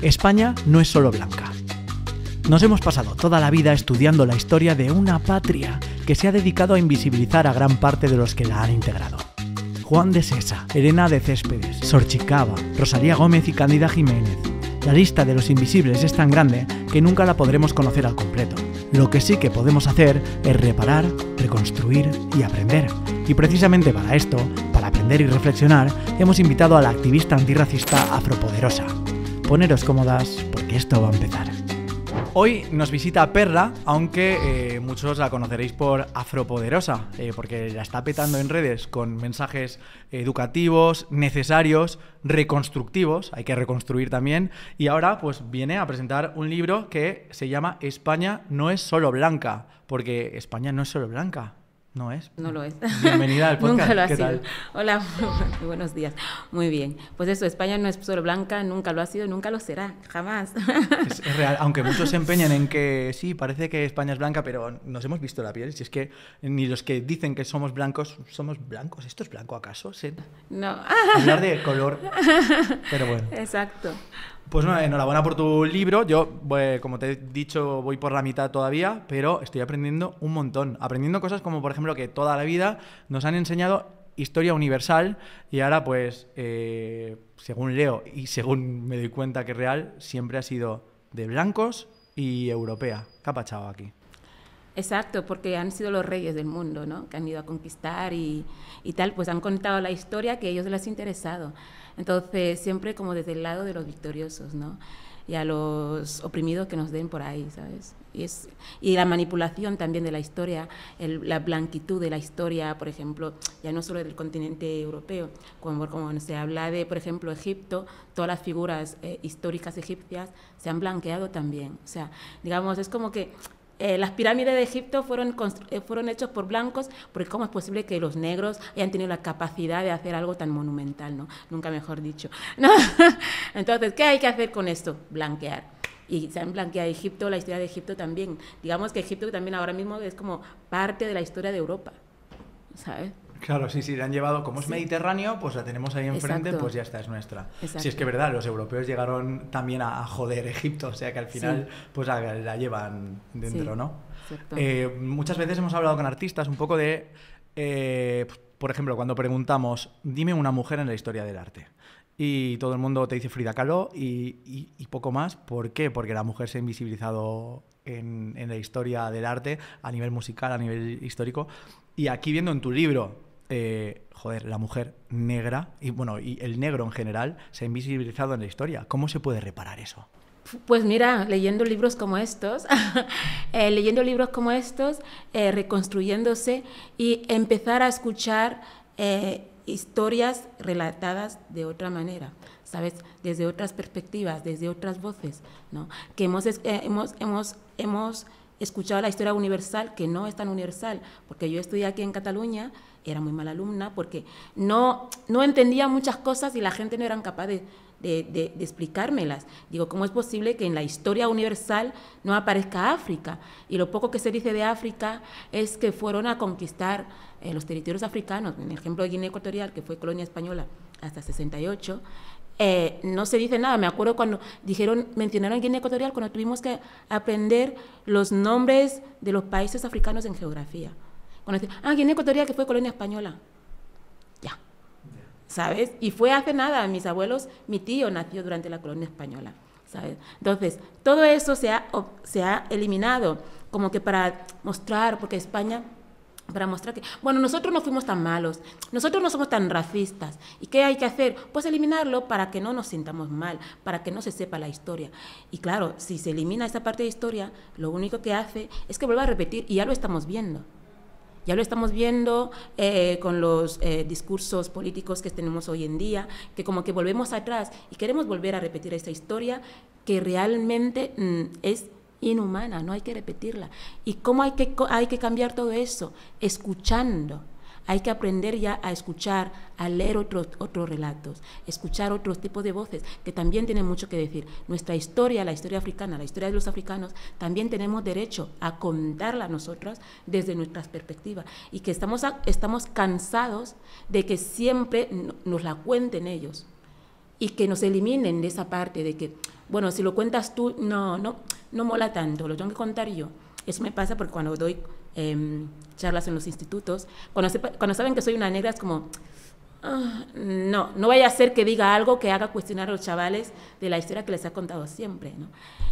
España no es solo blanca. Nos hemos pasado toda la vida estudiando la historia de una patria que se ha dedicado a invisibilizar a gran parte de los que la han integrado. Juan de Sesa, Elena de Céspedes, Sor Chicava, Rosalía Gómez y Cándida Jiménez. La lista de los invisibles es tan grande que nunca la podremos conocer al completo. Lo que sí que podemos hacer es reparar, reconstruir y aprender. Y precisamente para esto, para aprender y reflexionar, hemos invitado a la activista antirracista Afropoderosa. Poneros cómodas porque esto va a empezar. Hoy nos visita Perla, aunque muchos la conoceréis por Afropoderosa, porque la está petando en redes con mensajes educativos, necesarios, reconstructivos, hay que reconstruir también, y ahora pues viene a presentar un libro que se llama España no es solo blanca, porque España no es solo blanca. No es. No lo es. Bienvenida al podcast. Nunca lo ha ¿Qué sido. tal? Hola, buenos días. Muy bien. Pues eso, España no es solo blanca, nunca lo ha sido, nunca lo será, jamás. Es real, aunque muchos se empeñan en que sí, parece que España es blanca, pero nos hemos visto la piel. Si es que ni los que dicen que somos blancos, somos blancos. ¿Esto es blanco acaso? ¿Sí? No. Hablar de color. Pero bueno. Exacto. Pues bueno, enhorabuena por tu libro. Yo, como te he dicho, voy por la mitad todavía, pero estoy aprendiendo un montón. Aprendiendo cosas como, por ejemplo, que toda la vida nos han enseñado historia universal y ahora, pues, según leo y según me doy cuenta que es real, siempre ha sido de blancos y europea. ¿Qué ha pasado aquí? Exacto, porque han sido los reyes del mundo, ¿no? Que han ido a conquistar y tal, pues han contado la historia que a ellos les ha interesado. Entonces, siempre como desde el lado de los victoriosos, ¿no? Y a los oprimidos que nos den por ahí, ¿sabes? Y la manipulación también de la historia, la blanquitud de la historia, por ejemplo, ya no solo del continente europeo, como se habla de, por ejemplo, Egipto, todas las figuras históricas egipcias se han blanqueado también. O sea, digamos, es como que las pirámides de Egipto fueron hechos por blancos, porque ¿cómo es posible que los negros hayan tenido la capacidad de hacer algo tan monumental, ¿no? Nunca mejor dicho. ¿No? Entonces, ¿qué hay que hacer con esto? Blanquear. Y se han blanqueado Egipto, la historia de Egipto también. Digamos que Egipto también ahora mismo es como parte de la historia de Europa, ¿sabes? Claro, sí, la han llevado, como es Sí. Mediterráneo, pues la tenemos ahí enfrente, Exacto. pues ya está, es nuestra. Exacto. Si es que es verdad, los europeos llegaron también a joder Egipto, o sea que al final Sí. pues la llevan dentro, Sí. ¿no? Exacto. Muchas veces hemos hablado con artistas un poco de, por ejemplo, cuando preguntamos, dime una mujer en la historia del arte. Y todo el mundo te dice Frida Kahlo y poco más. ¿Por qué? Porque la mujer se ha invisibilizado en la historia del arte, a nivel musical, a nivel histórico. Y aquí viendo en tu libro, la mujer negra, y el negro en general, se ha invisibilizado en la historia. ¿Cómo se puede reparar eso? Pues mira, leyendo libros como estos, reconstruyéndose y empezar a escuchar historias relatadas de otra manera, ¿sabes? Desde otras perspectivas, desde otras voces, ¿no? Que hemos escuchado la historia universal, que no es tan universal, porque yo estudié aquí en Cataluña, era muy mala alumna, porque no entendía muchas cosas y la gente no era capaz de explicármelas. Digo, ¿cómo es posible que en la historia universal no aparezca África? Y lo poco que se dice de África es que fueron a conquistar los territorios africanos. En el ejemplo de Guinea Ecuatorial, que fue colonia española hasta 68, no se dice nada. Me acuerdo cuando mencionaron Guinea Ecuatorial, cuando tuvimos que aprender los nombres de los países africanos en geografía. Cuando dicen, Guinea Ecuatorial, que fue colonia española. Ya. ¿Sabes? Y fue hace nada, mi tío nació durante la colonia española, ¿sabes? Entonces, todo eso se ha eliminado, como que para mostrar, porque España, para mostrar que, bueno, nosotros no fuimos tan malos, nosotros no somos tan racistas, ¿y qué hay que hacer? Pues eliminarlo para que no nos sintamos mal, para que no se sepa la historia. Y claro, si se elimina esa parte de historia, lo único que hace es que vuelva a repetir, y ya lo estamos viendo. Ya lo estamos viendo con los discursos políticos que tenemos hoy en día, que como que volvemos atrás y queremos volver a repetir esta historia que realmente es inhumana, no hay que repetirla. ¿Y cómo hay que cambiar todo eso? Escuchando. Hay que aprender ya a escuchar, a leer otros relatos, escuchar otros tipos de voces que también tienen mucho que decir. Nuestra historia, la historia africana, la historia de los africanos, también tenemos derecho a contarla nosotras desde nuestras perspectivas y que estamos cansados de que siempre nos la cuenten ellos. y que nos eliminen de esa parte de que, bueno, si lo cuentas tú, no mola tanto, lo tengo que contar yo. Eso me pasa porque cuando doy charlas en los institutos, cuando saben que soy una negra es como, no vaya a ser que diga algo que haga cuestionar a los chavales de la historia que les ha contado siempre, ¿no?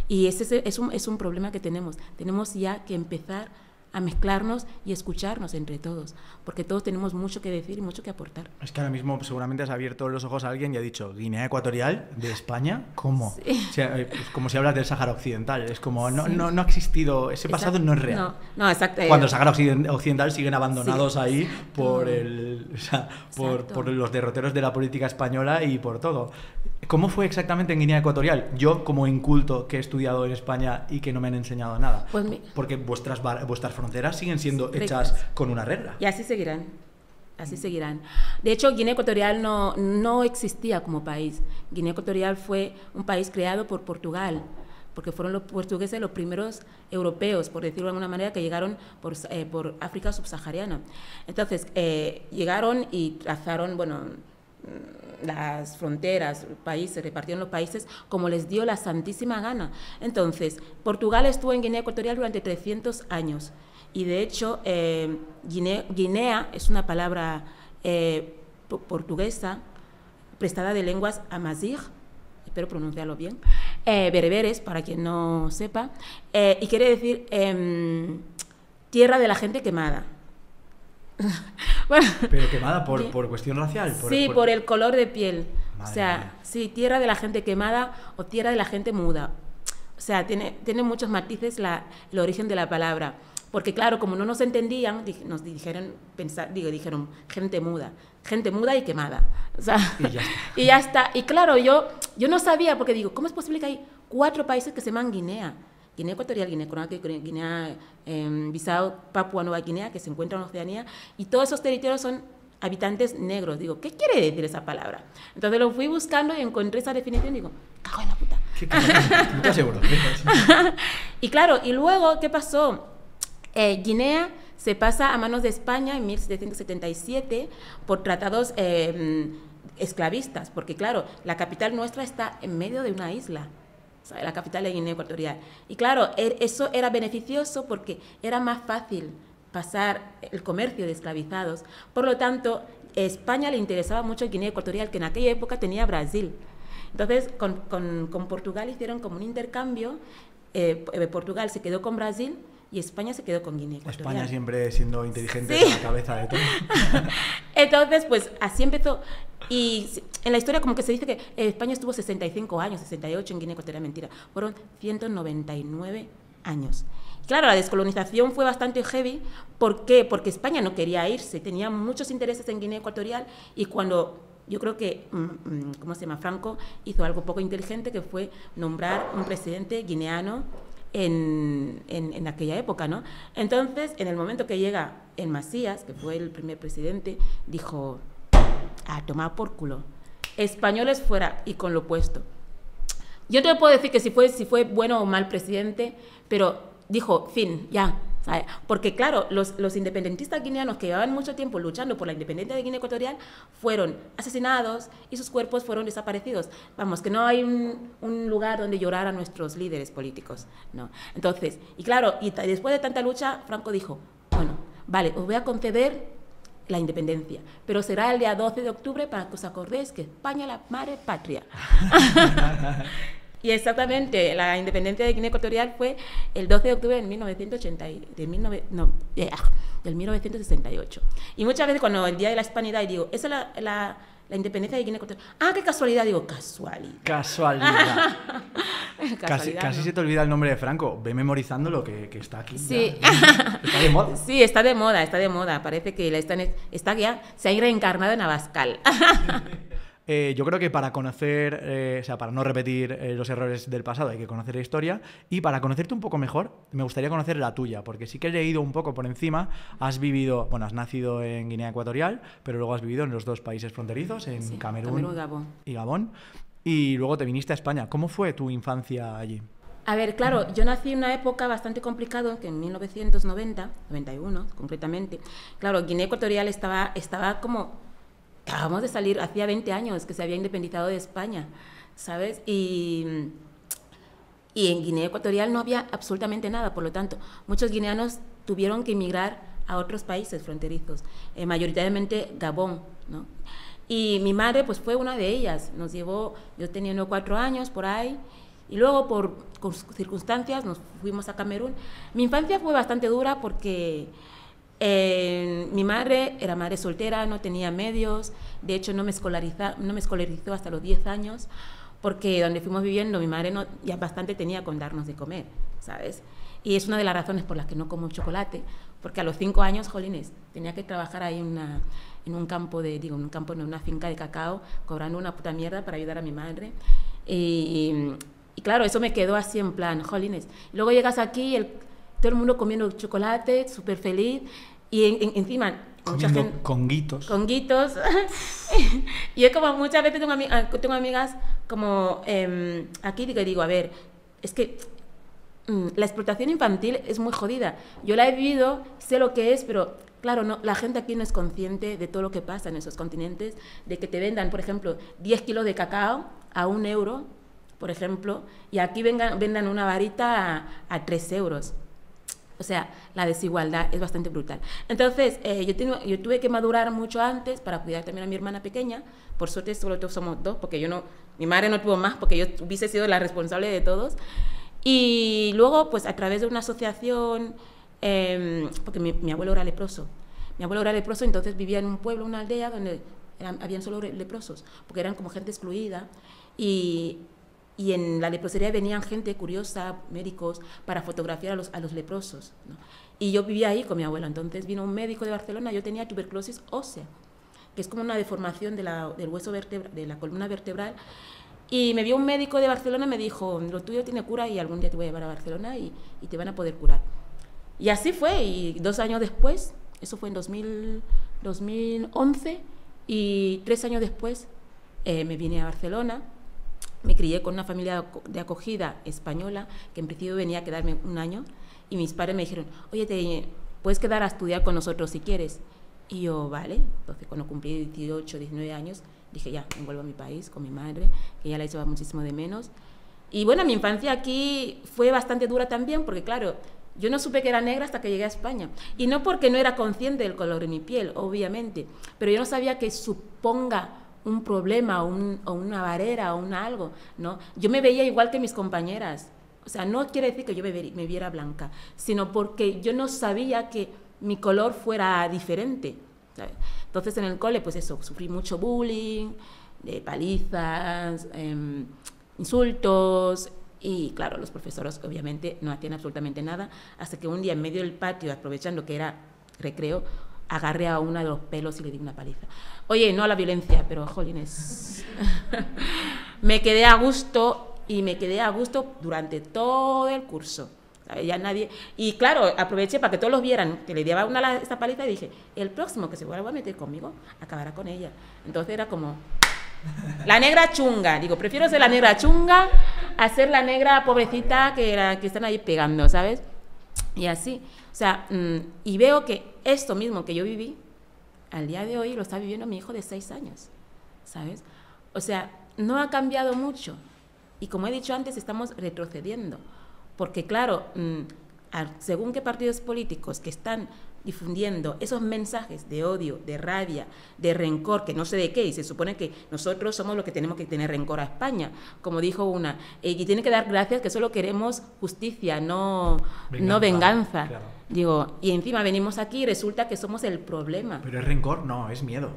Y ese es un problema que tenemos ya que empezar a mezclarnos y escucharnos entre todos, porque todos tenemos mucho que decir y mucho que aportar. Es que ahora mismo seguramente has abierto los ojos a alguien y ha dicho, Guinea Ecuatorial de España, ¿cómo? Sí. O sea, es como si hablas del Sáhara Occidental, es como, no ha existido, ese pasado no es real. No, exacto. Cuando el Sáhara Occidental siguen abandonados ahí por por los derroteros de la política española y por todo. ¿Cómo fue exactamente en Guinea Ecuatorial? Yo, como inculto que he estudiado en España y que no me han enseñado nada. Porque vuestras fronteras siguen siendo hechas con una regla. Y así seguirán. Así seguirán. De hecho, Guinea Ecuatorial no existía como país. Guinea Ecuatorial fue un país creado por Portugal, porque fueron los portugueses los primeros europeos, por decirlo de alguna manera, que llegaron por África subsahariana. Entonces, llegaron y trazaron, las fronteras, países, repartieron los países como les dio la santísima gana. Entonces, Portugal estuvo en Guinea Ecuatorial durante 300 años. Y de hecho, Guinea es una palabra portuguesa prestada de lenguas amazigh, espero pronunciarlo bien, bereberes, para quien no sepa, y quiere decir tierra de la gente quemada. Bueno, pero quemada por cuestión racial. Por el color de piel. Madre o sea, mía. Sí, tierra de la gente quemada o tierra de la gente muda. O sea, tiene muchos matices el origen de la palabra. Porque claro, como no nos entendían, nos dijeron gente muda y quemada. O sea, y ya está. Y claro, yo no sabía, porque digo, ¿cómo es posible que hay 4 países que se llaman Guinea? Guinea Ecuatorial, Guinea Conakry, Guinea Bissau, Papua Nueva Guinea, que se encuentra en Oceanía, y todos esos territorios son habitantes negros. Digo, ¿qué quiere decir esa palabra? Entonces lo fui buscando y encontré esa definición y digo, cago en la puta. ¿Qué seguro? Y claro, y luego, ¿qué pasó? Guinea se pasa a manos de España en 1777 por tratados esclavistas, porque claro, la capital nuestra está en medio de una isla, la capital de Guinea Ecuatorial. Y claro, eso era beneficioso porque era más fácil pasar el comercio de esclavizados. Por lo tanto, a España le interesaba mucho Guinea Ecuatorial, que en aquella época tenía Brasil. Entonces, con Portugal hicieron como un intercambio. Portugal se quedó con Brasil y España se quedó con Guinea Ecuatorial. España siempre siendo inteligente a la cabeza de todo. Entonces, pues así empezó. Y en la historia como que se dice que España estuvo 65 años, 68 en Guinea Ecuatorial, mentira. Fueron 199 años. Claro, la descolonización fue bastante heavy. ¿Por qué? Porque España no quería irse, tenía muchos intereses en Guinea Ecuatorial y cuando... Yo creo que, Franco hizo algo poco inteligente, que fue nombrar un presidente guineano en aquella época, ¿no? Entonces, en el momento que llega el Macías, que fue el primer presidente, dijo, a tomar por culo, españoles fuera y con lo opuesto. Yo no te puedo decir que si fue bueno o mal presidente, pero dijo, fin, ya. Porque claro, los independentistas guineanos que llevaban mucho tiempo luchando por la independencia de Guinea Ecuatorial fueron asesinados y sus cuerpos fueron desaparecidos. Vamos, que no hay un lugar donde llorar a nuestros líderes políticos, ¿no? Entonces, y claro, después de tanta lucha, Franco dijo, bueno, vale, os voy a conceder la independencia, pero será el día 12 de octubre para que os acordéis que España es la madre patria. Y exactamente, la independencia de Guinea Ecuatorial fue el 12 de octubre del 1968. Y muchas veces cuando el Día de la Hispanidad digo, esa es la independencia de Guinea Ecuatorial. ¡Ah, qué casualidad! Digo, casualidad. Casualidad. Casi se te olvida el nombre de Franco. Ve memorizando lo que está aquí. Sí. Está de moda. Sí, está de moda. Parece que está ya, se ha reencarnado en Abascal. Yo creo que para conocer, para no repetir los errores del pasado, hay que conocer la historia. Y para conocerte un poco mejor, me gustaría conocer la tuya, porque sí que he leído un poco por encima. Has nacido en Guinea Ecuatorial, pero luego has vivido en los 2 países fronterizos, en Camerún y Gabón. Y luego te viniste a España. ¿Cómo fue tu infancia allí? A ver, claro, yo nací en una época bastante complicada, que en 1990, 91 concretamente. Claro, Guinea Ecuatorial estaba como acabamos de salir, hacía 20 años que se había independizado de España, ¿sabes? Y en Guinea Ecuatorial no había absolutamente nada, por lo tanto, muchos guineanos tuvieron que emigrar a otros países fronterizos, mayoritariamente Gabón, ¿no? Y mi madre pues fue una de ellas, nos llevó, yo tenía 4 años por ahí, y luego por circunstancias nos fuimos a Camerún. Mi infancia fue bastante dura porque mi madre era madre soltera, no tenía medios, de hecho no me escolarizó hasta los 10 años, porque donde fuimos viviendo mi madre ya bastante tenía con darnos de comer, ¿sabes? Y es una de las razones por las que no como chocolate, porque a los 5 años, jolines, tenía que trabajar ahí en un campo, en una finca de cacao, cobrando una puta mierda para ayudar a mi madre. Y claro, eso me quedó así en plan, jolines. Luego llegas aquí, todo el mundo comiendo chocolate, súper feliz, y encima... Comiendo conguitos. Conguitos. Y es como muchas veces tengo amigas como aquí digo, a ver, es que la explotación infantil es muy jodida. Yo la he vivido, sé lo que es, pero claro, no, la gente aquí no es consciente de todo lo que pasa en esos continentes, de que te vendan, por ejemplo, 10 kilos de cacao a 1 euro, por ejemplo, y aquí vendan una varita a 3 euros. O sea, la desigualdad es bastante brutal. Entonces, yo tuve que madurar mucho antes para cuidar también a mi hermana pequeña. Por suerte, solo somos 2, porque mi madre no tuvo más, porque yo hubiese sido la responsable de todos. Y luego, pues, a través de una asociación, porque mi abuelo era leproso. Mi abuelo era leproso, entonces vivía en un pueblo, una aldea, donde habían solo leprosos, porque eran como gente excluida. Y en la leprosería venían gente curiosa, médicos, para fotografiar a los leprosos, ¿no? Y yo vivía ahí con mi abuela. Entonces vino un médico de Barcelona, yo tenía tuberculosis ósea, que es como una deformación del hueso de la columna vertebral. Y me vio un médico de Barcelona y me dijo, lo tuyo tiene cura y algún día te voy a llevar a Barcelona y te van a poder curar. Y así fue, y 2 años después, eso fue en 2011, y 3 años después me vine a Barcelona. Me crié con una familia de acogida española, que en principio venía a quedarme 1 año, y mis padres me dijeron, oye, te puedes quedar a estudiar con nosotros si quieres. Y yo, vale. Entonces, cuando cumplí 18, 19 años, dije, ya, me vuelvo a mi país con mi madre, que ya la echaba muchísimo de menos. Y bueno, mi infancia aquí fue bastante dura también, porque claro, yo no supe que era negra hasta que llegué a España. Y no porque no era consciente del color de mi piel, obviamente, pero yo no sabía que suponga un problema o una barrera o algo, ¿no? Yo me veía igual que mis compañeras. O sea, no quiere decir que yo me viera blanca, sino porque yo no sabía que mi color fuera diferente, ¿sabes? Entonces en el cole, pues eso, sufrí mucho bullying, palizas, insultos, y claro, los profesores obviamente no hacían absolutamente nada, hasta que un día en medio del patio, aprovechando que era recreo, agarré a una de los pelos y le di una paliza. Oye, no a la violencia, pero jolines. Me quedé a gusto durante todo el curso. Ya nadie... Y claro, aproveché para que todos los vieran que le daba esta paliza y dije, el próximo que se vuelva a meter conmigo acabará con ella. Entonces era como... La negra chunga. Digo, prefiero ser la negra chunga a ser la negra pobrecita que están ahí pegando, ¿sabes? Y así. O sea, y veo que esto mismo que yo viví, al día de hoy lo está viviendo mi hijo de 6 años, ¿sabes? O sea, no ha cambiado mucho. Y como he dicho antes, estamos retrocediendo. Porque claro, según qué partidos políticos que están difundiendo esos mensajes de odio, de rabia, de rencor, que no sé de qué, y se supone que nosotros somos los que tenemos que tener rencor a España, como dijo una, y tiene que dar gracias que solo queremos justicia, no venganza. Claro. Digo, y encima venimos aquí y resulta que somos el problema. Pero es rencor, no, es miedo.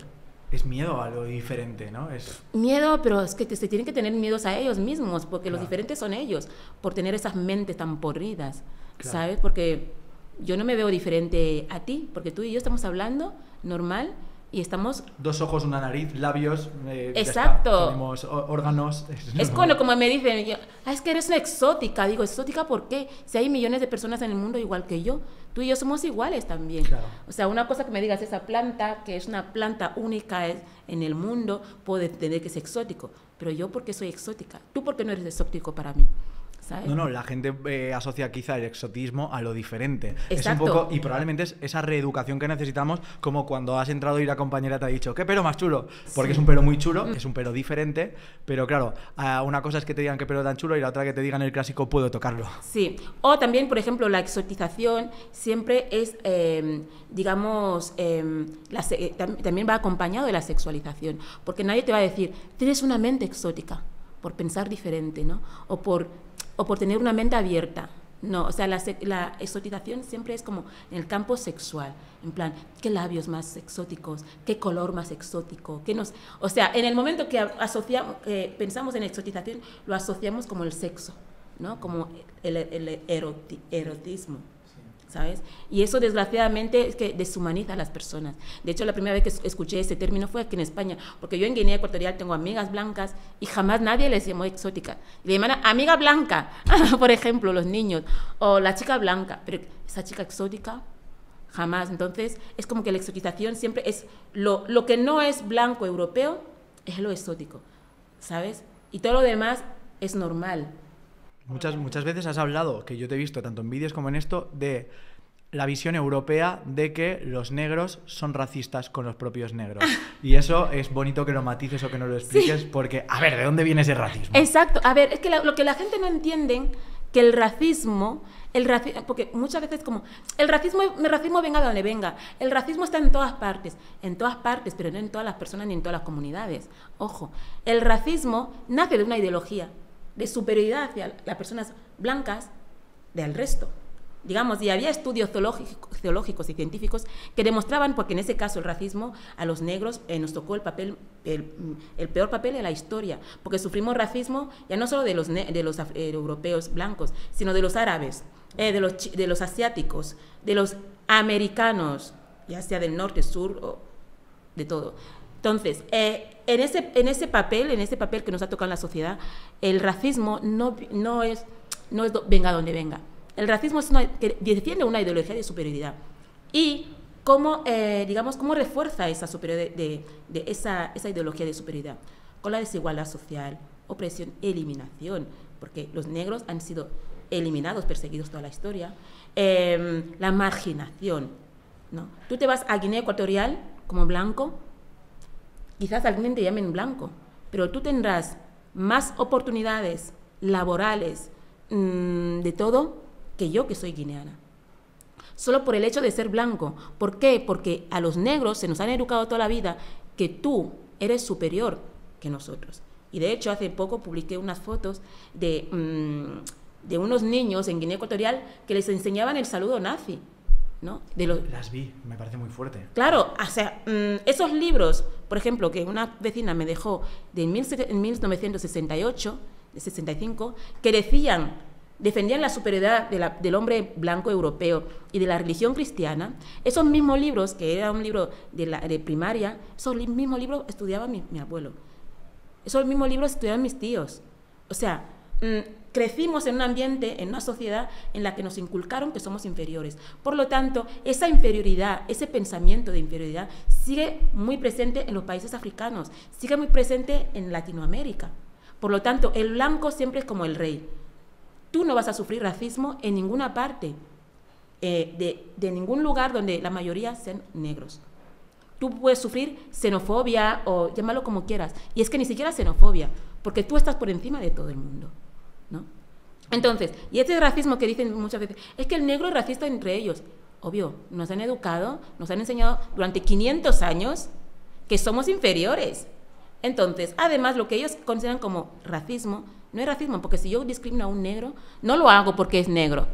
Es miedo a lo diferente, ¿no? Es miedo, pero es que se tienen que tener miedos a ellos mismos, porque los diferentes son ellos, por tener esas mentes tan podridas, ¿sabes? Porque yo no me veo diferente a ti, porque tú y yo estamos hablando normal y estamos... 2 ojos, una nariz, labios... Exacto. Tenemos órganos... Es como me dicen, es que eres una exótica. Digo, ¿exótica por qué? Si hay millones de personas en el mundo igual que yo. Tú y yo somos iguales también. Claro. O sea, una cosa que me digas, esa planta, que es una planta única en el mundo, puede tener que ser exótico. Pero yo, ¿por qué soy exótica? ¿Tú por qué no eres exótico para mí? ¿sabes? No, la gente asocia quizá el exotismo a lo diferente. Exacto. Es un poco, y probablemente es esa reeducación que necesitamos, como cuando has entrado y la compañera te ha dicho, ¿qué pelo más chulo? Porque es un pelo muy chulo, es un pelo diferente, pero claro, una cosa es que te digan qué pelo tan chulo y la otra que te digan el clásico, puedo tocarlo. Sí, o también, por ejemplo, la exotización siempre es, digamos, también va acompañado de la sexualización, porque nadie te va a decir, tienes una mente exótica, por pensar diferente, ¿no? O por tener una mente abierta. No, o sea, la exotización siempre es como en el campo sexual, en plan, qué labios más exóticos, qué color más exótico, o sea, en el momento que pensamos en exotización, lo asociamos como el sexo, ¿no? Como el erotismo. ¿Sabes? Y eso desgraciadamente es que deshumaniza a las personas. De hecho, la primera vez que escuché ese término fue aquí en España, porque yo en Guinea Ecuatorial tengo amigas blancas y jamás nadie les llamó exótica. Le llaman amiga blanca, por ejemplo, los niños, o la chica blanca, pero esa chica exótica, jamás. Entonces, es como que la exotización siempre es lo que no es blanco europeo, es lo exótico, ¿sabes? Y todo lo demás es normal. Muchas veces has hablado, que yo te he visto tanto en vídeos como en esto, de la visión europea de que los negros son racistas con los propios negros. Y eso es bonito que lo matices o que no lo expliques, sí. Porque, a ver, ¿de dónde viene ese racismo? Exacto. A ver, es que lo que la gente no entiende, que el racismo, porque muchas veces como, el racismo venga de donde venga. El racismo está en todas partes, pero no en todas las personas ni en todas las comunidades. Ojo, el racismo nace de una ideología de superioridad hacia las personas blancas del resto. Digamos, y había estudios zoológicos y científicos que demostraban, porque en ese caso el racismo a los negros nos tocó el peor papel de la historia, porque sufrimos racismo ya no solo de los europeos blancos, sino de los árabes, de los asiáticos, de los americanos, ya sea del norte, sur, o de todo. Entonces, en ese papel que nos ha tocado en la sociedad, el racismo no es venga donde venga. El racismo es que defiende una ideología de superioridad. Y cómo refuerza esa superioridad esa ideología de superioridad. Con la desigualdad social, opresión, eliminación, porque los negros han sido eliminados, perseguidos toda la historia. La marginación, ¿no? Tú te vas a Guinea Ecuatorial como blanco, quizás alguien te llame blanco, pero tú tendrás más oportunidades laborales, de todo, que yo, que soy guineana. Solo por el hecho de ser blanco. ¿Por qué? Porque a los negros se nos han educado toda la vida que tú eres superior que nosotros. Y de hecho, hace poco publiqué unas fotos de unos niños en Guinea Ecuatorial que les enseñaban el saludo nazi, ¿no? Las vi, me parece muy fuerte. Claro, o sea, esos libros, por ejemplo, que una vecina me dejó en 1968, de 65, que defendían la superioridad del hombre blanco europeo y de la religión cristiana. Esos mismos libros, que era un libro de primaria, esos mismos libros estudiaba mi abuelo. Esos mismos libros estudiaban mis tíos. O sea, crecimos en un ambiente, en una sociedad en la que nos inculcaron que somos inferiores. Por lo tanto, esa inferioridad, ese pensamiento de inferioridad sigue muy presente en los países africanos, sigue muy presente en Latinoamérica. Por lo tanto, el blanco siempre es como el rey. Tú no vas a sufrir racismo en ninguna parte, de ningún lugar donde la mayoría sean negros. Tú puedes sufrir xenofobia o llámalo como quieras. Y es que ni siquiera xenofobia, porque tú estás por encima de todo el mundo, ¿no? Entonces, y este racismo que dicen muchas veces, es que el negro es racista entre ellos. Obvio, nos han educado, nos han enseñado durante 500 años que somos inferiores. Entonces, además, lo que ellos consideran como racismo, no es racismo, porque si yo discrimino a un negro, no lo hago porque es negro.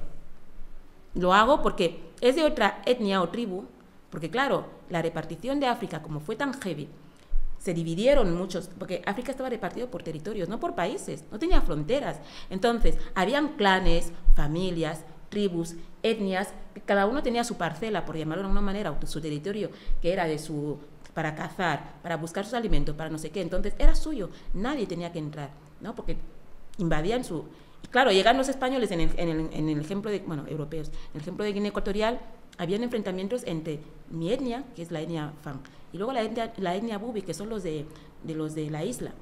Lo hago porque es de otra etnia o tribu, porque claro, la repartición de África, como fue tan heavy, se dividieron muchos, porque África estaba repartido por territorios, no por países, no tenía fronteras. Entonces, habían clanes, familias, tribus, etnias, cada uno tenía su parcela, por llamarlo de alguna manera, su territorio, que era para cazar, para buscar sus alimentos, para no sé qué. Entonces, era suyo, nadie tenía que entrar, ¿no? Porque invadían su... Y claro, llegan los españoles en el ejemplo de... Bueno, europeos. En el ejemplo de Guinea Ecuatorial, habían enfrentamientos entre mi etnia, que es la etnia Fang, y luego la etnia Bubi, que son los de la isla.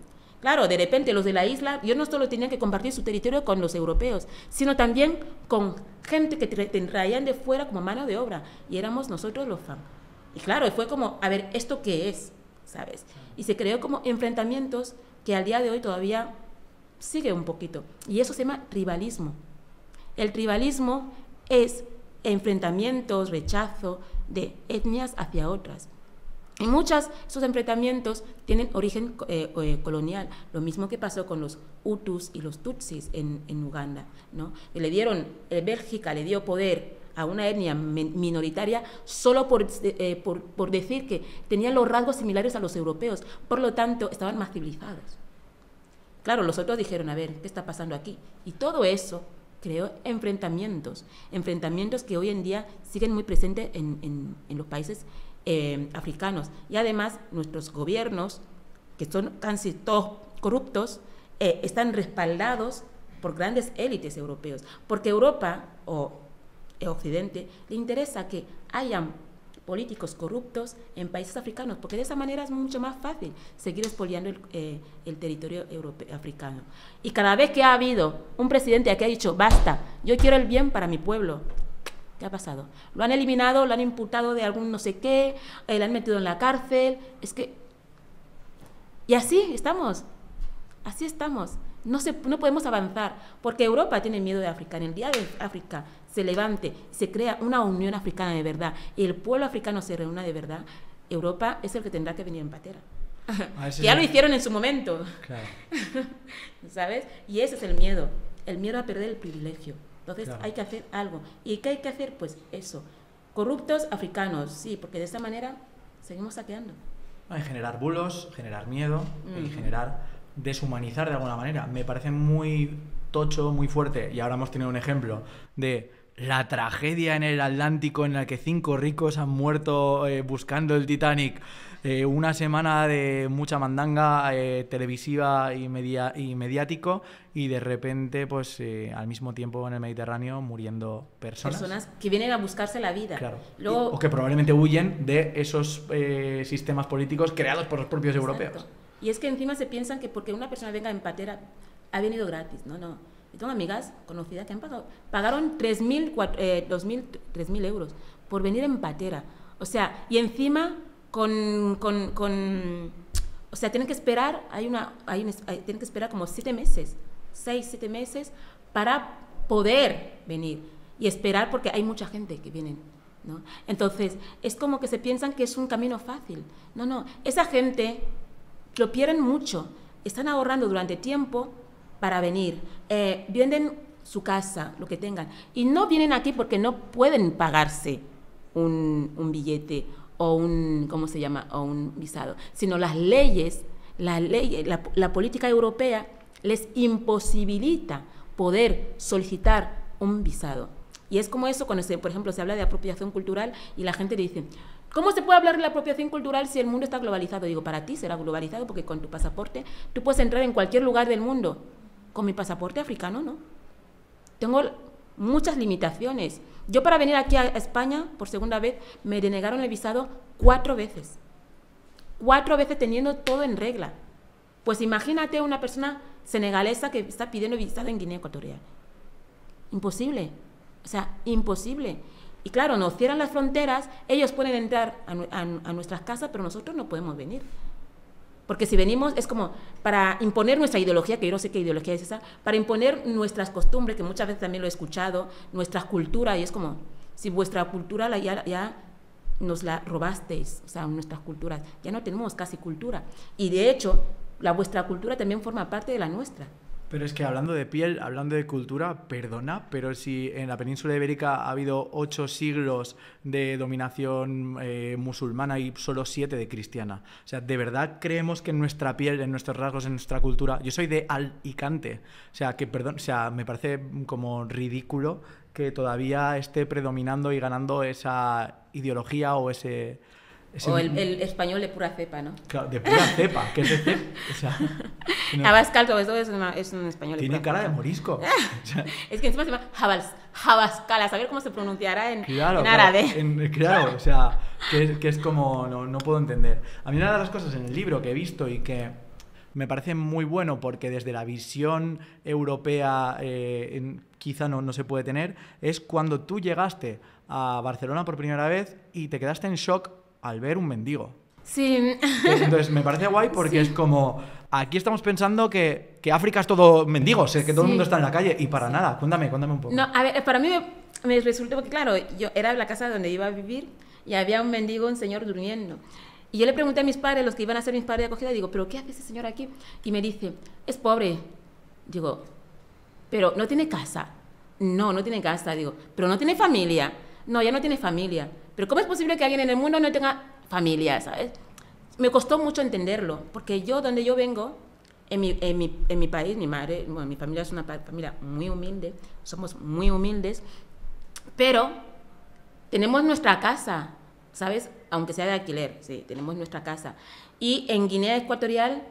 Claro, de repente los de la isla, yo no solo tenían que compartir su territorio con los europeos, sino también con gente que traían de fuera como mano de obra, y éramos nosotros los fans. Y claro, fue como, a ver, ¿esto qué es? ¿Sabes? Y se creó como enfrentamientos que al día de hoy todavía sigue un poquito. Y eso se llama tribalismo. El tribalismo es enfrentamientos, rechazo de etnias hacia otras. Y muchos de esos enfrentamientos tienen origen colonial, lo mismo que pasó con los Hutus y los Tutsis en Uganda, ¿no? Que le dieron, Bélgica le dio poder a una etnia minoritaria solo por decir que tenían los rasgos similares a los europeos, por lo tanto estaban más civilizados. Claro, los otros dijeron, a ver, ¿qué está pasando aquí? Y todo eso creó enfrentamientos que hoy en día siguen muy presentes en los países africanos. Y además nuestros gobiernos, que son casi todos corruptos, están respaldados por grandes élites europeos, porque Europa o Occidente le interesa que hayan políticos corruptos en países africanos, porque de esa manera es mucho más fácil seguir expoliando el territorio africano. Y cada vez que ha habido un presidente que ha dicho, basta, yo quiero el bien para mi pueblo, ¿qué ha pasado? Lo han eliminado, lo han imputado de algún no sé qué, lo han metido en la cárcel, es que... Y así estamos. No podemos avanzar, porque Europa tiene miedo de África. En el día de África se levante, se crea una unión africana de verdad, y el pueblo africano se reúna de verdad, Europa es el que tendrá que venir en patera. Ya lo hicieron en su momento. Claro. ¿Sabes? Y ese es el miedo a perder el privilegio. Entonces hay que hacer algo. ¿Y qué hay que hacer? Pues eso. Corruptos africanos, sí, porque de esa manera seguimos saqueando. Hay generar bulos, generar miedo y generar deshumanizar de alguna manera. Me parece muy tocho, muy fuerte, y ahora hemos tenido un ejemplo de la tragedia en el Atlántico en la que 5 ricos han muerto buscando el Titanic. Una semana de mucha mandanga televisiva y mediático, y de repente, pues al mismo tiempo en el Mediterráneo muriendo personas que vienen a buscarse la vida. Claro. Luego, o que probablemente huyen de esos sistemas políticos creados por los propios europeos. Y es que encima se piensan que porque una persona venga en patera ha venido gratis. No. Yo tengo amigas conocidas que pagaron 3.000 euros por venir en patera. O sea, y encima o sea, tienen que esperar, tienen que esperar como 7 meses, 6-7 meses para poder venir y esperar, porque hay mucha gente que viene, ¿no? Entonces, es como que se piensan que es un camino fácil. No, esa gente lo pierden mucho, están ahorrando durante tiempo para venir, venden su casa, lo que tengan, y no vienen aquí porque no pueden pagarse un billete o ¿cómo se llama? O un visado, sino las leyes, la política europea les imposibilita poder solicitar un visado. Y es como eso cuando, por ejemplo, se habla de apropiación cultural y la gente le dice, ¿cómo se puede hablar de la apropiación cultural si el mundo está globalizado? Digo, para ti será globalizado porque con tu pasaporte tú puedes entrar en cualquier lugar del mundo. Con mi pasaporte africano, ¿no? Tengo muchas limitaciones. Yo para venir aquí a España por segunda vez me denegaron el visado 4 veces. 4 veces teniendo todo en regla. Pues imagínate una persona senegalesa que está pidiendo visado en Guinea Ecuatorial. Imposible. O sea, imposible. Y claro, nos cierran las fronteras, ellos pueden entrar a nuestras casas, pero nosotros no podemos venir. Porque si venimos es como para imponer nuestra ideología, que yo no sé qué ideología es esa, para imponer nuestras costumbres, que muchas veces también lo he escuchado, nuestras culturas, y es como, si vuestra cultura ya nos la robasteis, o sea, nuestras culturas, ya no tenemos casi cultura. Y de hecho, vuestra cultura también forma parte de la nuestra. Pero es que hablando de piel, hablando de cultura, perdona, pero si en la península ibérica ha habido 8 siglos de dominación musulmana y solo 7 de cristiana. O sea, ¿de verdad creemos que en nuestra piel, en nuestros rasgos, en nuestra cultura? Yo soy de Alicante. O sea, me parece como ridículo que todavía esté predominando y ganando esa ideología o ese... O el español de pura cepa, ¿no? Claro, de pura cepa, que es de cepa. O sea, no. Abascal, todo eso es un español. Tiene cara de morisco. O sea, es que encima se llama Habascal, a saber cómo se pronunciará en árabe. Claro, o sea, que es como, no puedo entender. A mí una de las cosas en el libro que he visto y que me parece muy bueno porque desde la visión europea quizá no se puede tener, es cuando tú llegaste a Barcelona por primera vez y te quedaste en shock al ver un mendigo. Sí. Entonces me parece guay porque es como, aquí estamos pensando que África es todo mendigos, que todo el mundo está en la calle y para nada. Cuéntame un poco. No, a ver, para mí me resultó, porque claro, yo era la casa donde iba a vivir y había un mendigo, un señor durmiendo. Y yo le pregunté a mis padres, los que iban a ser mis padres de acogida, digo, ¿pero qué hace ese señor aquí? Y me dice, es pobre. Digo, ¿pero no tiene casa? No tiene casa. Digo, ¿pero no tiene familia? No, ya no tiene familia. ¿Pero cómo es posible que alguien en el mundo no tenga familia, sabes? Me costó mucho entenderlo, porque yo, donde yo vengo, en mi país, mi madre, bueno, mi familia es una familia muy humilde, somos muy humildes, pero tenemos nuestra casa, ¿sabes? Aunque sea de alquiler, sí, tenemos nuestra casa. Y en Guinea Ecuatorial,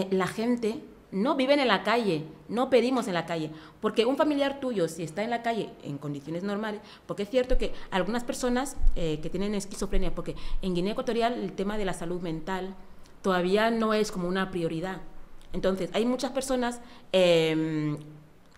la gente no vive en la calle, no pedimos en la calle, porque un familiar tuyo, si está en la calle en condiciones normales, porque es cierto que algunas personas que tienen esquizofrenia, porque en Guinea Ecuatorial el tema de la salud mental todavía no es como una prioridad. Entonces, hay muchas personas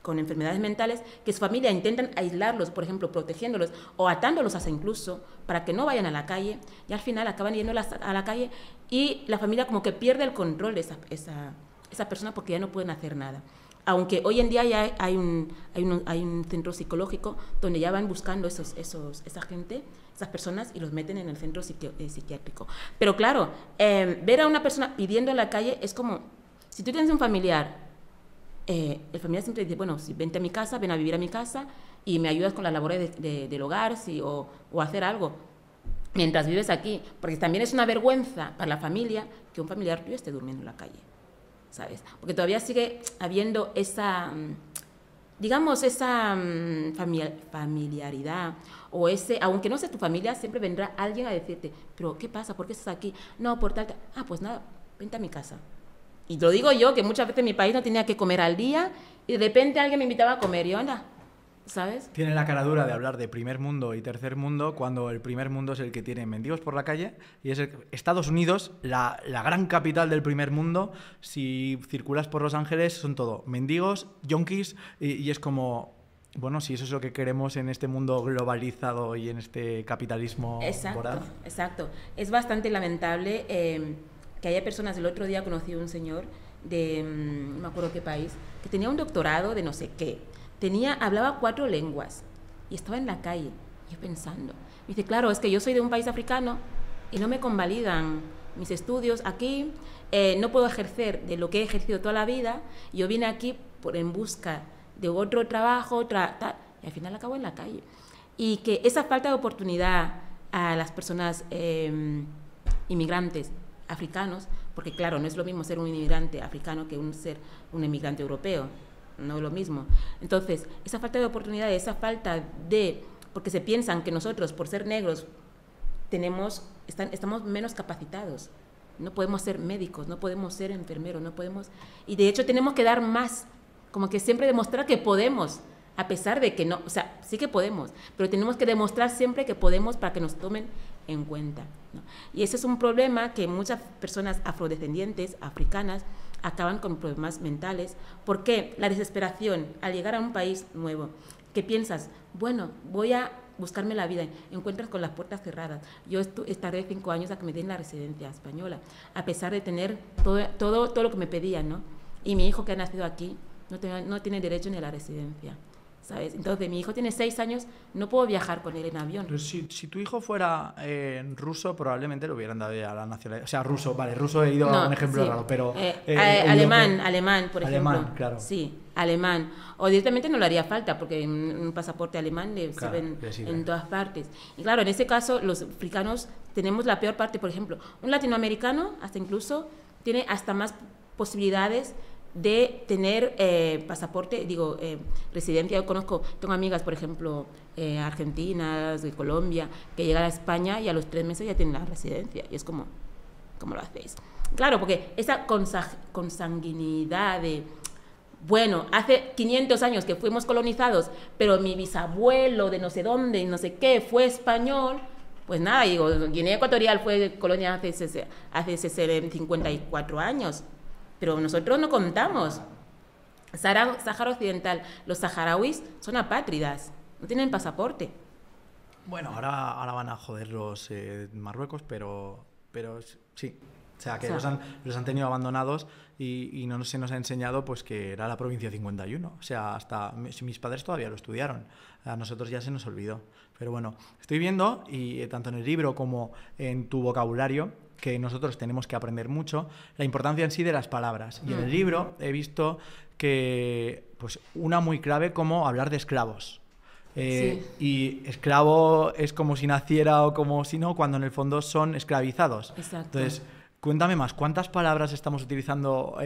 con enfermedades mentales que su familia intentan aislarlos, por ejemplo, protegiéndolos o atándolos hasta incluso para que no vayan a la calle, y al final acaban yendo a la calle y la familia como que pierde el control de esa persona porque ya no pueden hacer nada. Aunque hoy en día ya hay un centro psicológico donde ya van buscando esa gente, esas personas, y los meten en el centro psiquiátrico. Pero claro, ver a una persona pidiendo en la calle es como, si tú tienes un familiar, el familiar siempre dice, bueno, si vente a mi casa, ven a vivir a mi casa y me ayudas con las labores del hogar o hacer algo mientras vives aquí, porque también es una vergüenza para la familia que un familiar tuyo esté durmiendo en la calle, ¿sabes? Porque todavía sigue habiendo esa, digamos, esa familiaridad, o aunque no sea tu familia, siempre vendrá alguien a decirte, pero ¿qué pasa? ¿Por qué estás aquí? No, por tal, pues nada, vente a mi casa. Y lo digo yo, que muchas veces en mi país no tenía que comer al día y de repente alguien me invitaba a comer y yo, anda, ¿sabes? Tiene la cara dura de hablar de primer mundo y tercer mundo cuando el primer mundo es el que tiene mendigos por la calle y es Estados Unidos, la gran capital del primer mundo. Si circulas por Los Ángeles son todo mendigos, yonkis y es como, bueno, si eso es lo que queremos en este mundo globalizado y en este capitalismo voraz. Exacto. Es bastante lamentable que haya personas. El otro día conocí a un señor de, no me acuerdo qué país, que tenía un doctorado de no sé qué. Hablaba 4 lenguas y estaba en la calle. Yo pensando, me dice, claro, es que yo soy de un país africano y no me convalidan mis estudios aquí, no puedo ejercer de lo que he ejercido toda la vida. Yo vine aquí en busca de otro trabajo, tal, y al final acabo en la calle. Y que esa falta de oportunidad a las personas inmigrantes africanos, porque claro, no es lo mismo ser un inmigrante africano que ser un inmigrante europeo, no es lo mismo. Entonces, esa falta de oportunidad, porque se piensan que nosotros, por ser negros, estamos menos capacitados. No podemos ser médicos, no podemos ser enfermeros, no podemos. Y de hecho tenemos que dar más, como que siempre demostrar que podemos, a pesar de que no, o sea, sí que podemos, pero tenemos que demostrar siempre que podemos para que nos tomen en cuenta, ¿no? Y ese es un problema que muchas personas afrodescendientes, africanas, acaban con problemas mentales. ¿Por qué? La desesperación al llegar a un país nuevo, que piensas, bueno, voy a buscarme la vida, encuentras con las puertas cerradas. Yo tardé 5 años a que me den la residencia española, a pesar de tener todo lo que me pedían, ¿no? Y mi hijo, que ha nacido aquí, no tiene derecho ni a la residencia, ¿sabes? Entonces, mi hijo tiene 6 años, no puedo viajar con él en avión. Pero si tu hijo fuera ruso, probablemente le hubieran dado ya la nacionalidad. O sea, ruso, vale, ruso he ido a un ejemplo raro, pero... alemán, por ejemplo. Alemán, claro. Sí, alemán. O directamente no le haría falta, porque un pasaporte alemán le sirven en todas partes. Y claro, en ese caso, los africanos tenemos la peor parte. Por ejemplo, un latinoamericano hasta incluso tiene hasta más posibilidades de tener pasaporte, residencia. Yo tengo amigas, por ejemplo, argentinas, de Colombia, que llegan a España y a los 3 meses ya tienen la residencia. Y es como, ¿cómo lo hacéis? Claro, porque esa consanguinidad de, bueno, hace 500 años que fuimos colonizados, pero mi bisabuelo de no sé dónde y no sé qué fue español. Pues nada, Guinea Ecuatorial fue colonia hace 54 años. pero nosotros no contamos. Sáhara Occidental, los saharauis son apátridas, no tienen pasaporte. Bueno, ahora van a joder los Marruecos, pero sí. O sea, que los han tenido abandonados y no se nos ha enseñado pues que era la provincia 51. O sea, hasta mis padres todavía lo estudiaron. A nosotros ya se nos olvidó. Pero bueno, estoy viendo, y tanto en el libro como en tu vocabulario, que nosotros tenemos que aprender mucho, la importancia en sí de las palabras. Y en el libro he visto que pues una muy clave como hablar de esclavos. Sí. Y esclavo es como si naciera o como si no, cuando en el fondo son esclavizados. Exacto. Entonces, cuéntame más, ¿cuántas palabras estamos utilizando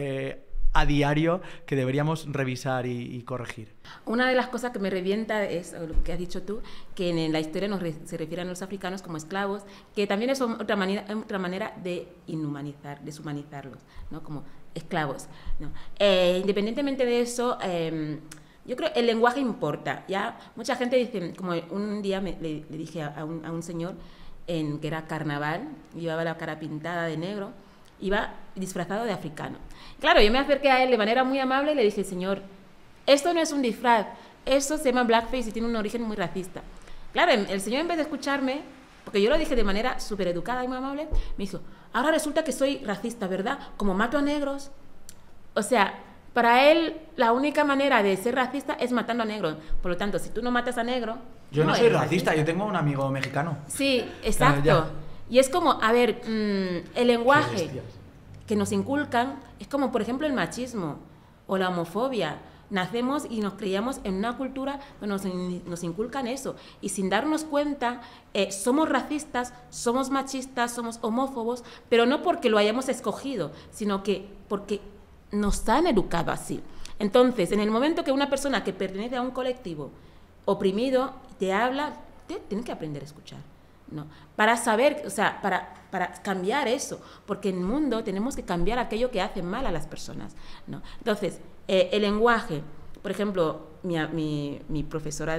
a diario que deberíamos revisar y corregir? Una de las cosas que me revienta es lo que has dicho tú, que en la historia se refieren a los africanos como esclavos, que también es otra manera de deshumanizarlos, ¿no? Como esclavos, ¿no? Independientemente de eso, yo creo que el lenguaje importa. Ya mucha gente dice, como un día le dije a un señor que era carnaval, llevaba la cara pintada de negro, iba disfrazado de africano. Claro, yo me acerqué a él de manera muy amable y le dije, señor, esto no es un disfraz, esto se llama blackface y tiene un origen muy racista. Claro, el señor, en vez de escucharme, porque yo lo dije de manera súper educada y muy amable, me dijo, ahora resulta que soy racista, ¿verdad? Como mato a negros. O sea, para él la única manera de ser racista es matando a negros. Por lo tanto, si tú no matas a negro... Yo no soy racista, yo tengo un amigo mexicano. Sí, exacto. Y es como, a ver, el lenguaje que nos inculcan es como, por ejemplo, el machismo o la homofobia. Nacemos y nos criamos en una cultura donde nos inculcan eso. Y sin darnos cuenta, somos racistas, somos machistas, somos homófobos, pero no porque lo hayamos escogido, sino que porque nos han educado así. Entonces, en el momento que una persona que pertenece a un colectivo oprimido te habla, tienes que aprender a escuchar, ¿no? Para saber, o sea, para cambiar eso, porque en el mundo tenemos que cambiar aquello que hace mal a las personas, ¿no? Entonces, el lenguaje, por ejemplo, mi profesora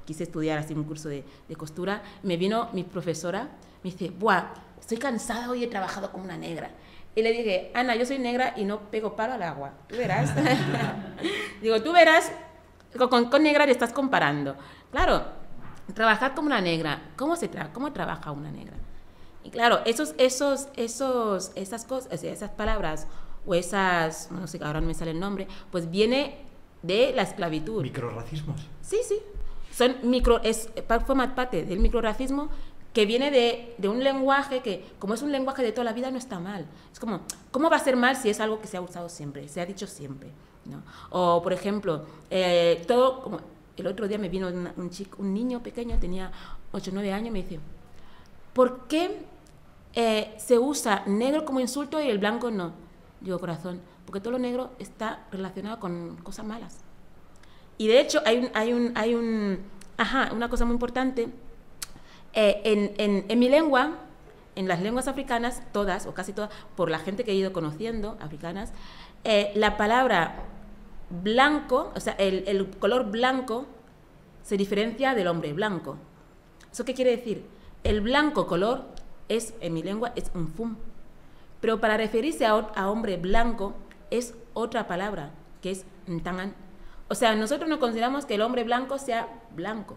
quise estudiar así un curso de costura, me vino mi profesora, me dice, ¡buah! Estoy cansada, hoy he trabajado como una negra. Y le dije, Ana, yo soy negra y no pego palo al agua, tú verás. Digo, tú verás, con negra le estás comparando. Claro, trabajar como una negra, ¿cómo trabaja una negra? Y claro, esas cosas, esas palabras o esas, no sé, ahora no me sale el nombre, pues viene de la esclavitud. ¿Microrracismos? Sí. Forma parte del microrracismo que viene de un lenguaje que, como es un lenguaje de toda la vida, no está mal. Es como, ¿cómo va a ser mal si es algo que se ha usado siempre, se ha dicho siempre, ¿no? O, por ejemplo, como el otro día me vino un niño pequeño, tenía 8 o 9 años, me dice, ¿por qué se usa negro como insulto y el blanco no? Digo, corazón, porque todo lo negro está relacionado con cosas malas. Y de hecho, hay una cosa muy importante. En mi lengua, en las lenguas africanas, todas o casi todas, por la gente que he ido conociendo, africanas, la palabra blanco, o sea, el color blanco se diferencia del hombre blanco. ¿Eso qué quiere decir? El blanco color en mi lengua, es un fum. Pero para referirse a hombre blanco es otra palabra, que es ntangan. O sea, nosotros no consideramos que el hombre blanco sea blanco.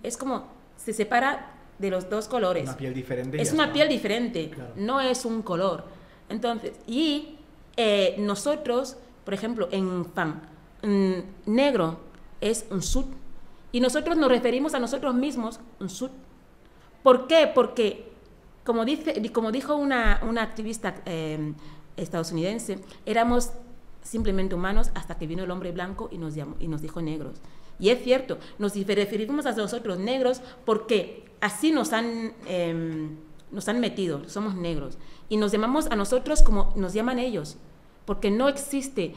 Es como, se separa de los dos colores. Una piel diferente. Es una piel diferente, claro. No es un color. Entonces, nosotros, por ejemplo, en negro es un sud. Y nosotros nos referimos a nosotros mismos un sud. ¿Por qué? Porque, como dijo una activista estadounidense, éramos simplemente humanos hasta que vino el hombre blanco y nos dijo negros. Y es cierto, nos referimos a nosotros negros porque así nos han metido, somos negros. Y nos llamamos a nosotros como nos llaman ellos, porque no existe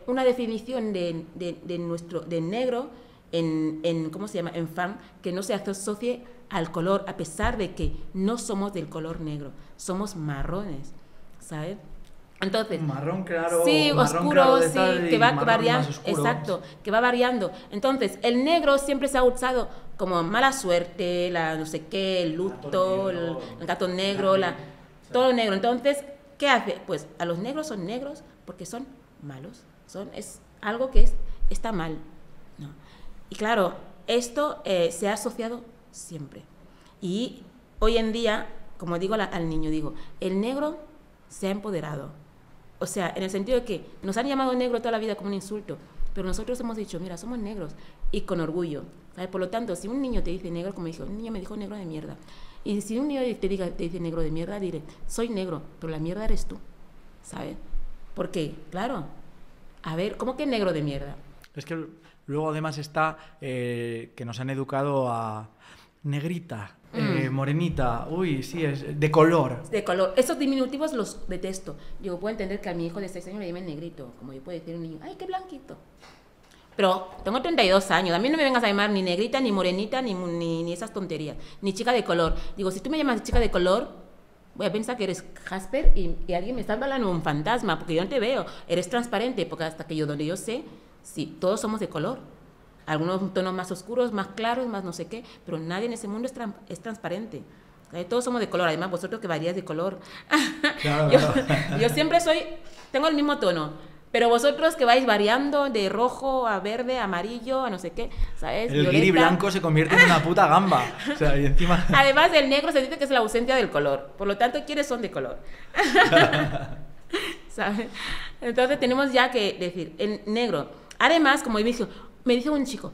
una definición de negro ¿cómo se llama? En fan, que no se asocie al color, a pesar de que no somos del color negro, somos marrones, ¿sabes? Entonces, marrón claro, sí, marrón oscuro, claro de sí, tal, que va marrón variando, más oscuro. exacto, que va variando. Entonces, el negro siempre se ha usado como mala suerte, la no sé qué, el luto, el gato negro, todo negro. Entonces, ¿qué hace? Pues a los negros son negros porque son malos. Es algo que está mal, ¿no? Y claro, esto se ha asociado siempre. Y hoy en día, como digo al niño, digo, el negro se ha empoderado. O sea, en el sentido de que nos han llamado negro toda la vida como un insulto, pero nosotros hemos dicho, mira, somos negros, y con orgullo, ¿sabes? Por lo tanto, si un niño te dice negro, como dijo, un niño me dijo negro de mierda, y si un niño te dice negro de mierda, diré, soy negro, pero la mierda eres tú, ¿sabes? Porque, claro, a ver, ¿cómo que negro de mierda? Es que luego además está que nos han educado a negrita, morenita, uy, sí, es de color. De color. Esos diminutivos los detesto. Yo puedo entender que a mi hijo de 6 años le llamen negrito, como yo puedo decir a un niño, ay, qué blanquito. Pero tengo 32 años, a mí no me vengas a llamar ni negrita, ni morenita, ni esas tonterías, ni chica de color. Digo, si tú me llamas chica de color, voy a pensar que eres Jasper y alguien me está hablando un fantasma, porque yo no te veo, eres transparente, porque hasta que donde yo sé, sí, todos somos de color. Algunos tonos más oscuros, más claros, más no sé qué, pero nadie en ese mundo es transparente. Todos somos de color, además vosotros que varías de color. Claro, yo siempre tengo el mismo tono, pero vosotros que vais variando de rojo a verde, amarillo, a no sé qué, ¿sabes? El guiri blanco se convierte en una puta gamba. O sea, y encima... Además, el negro se dice que es la ausencia del color, por lo tanto, ¿quiénes son de color? ¿Sabes? Entonces tenemos ya que decir, el negro. Además, como me dice un chico,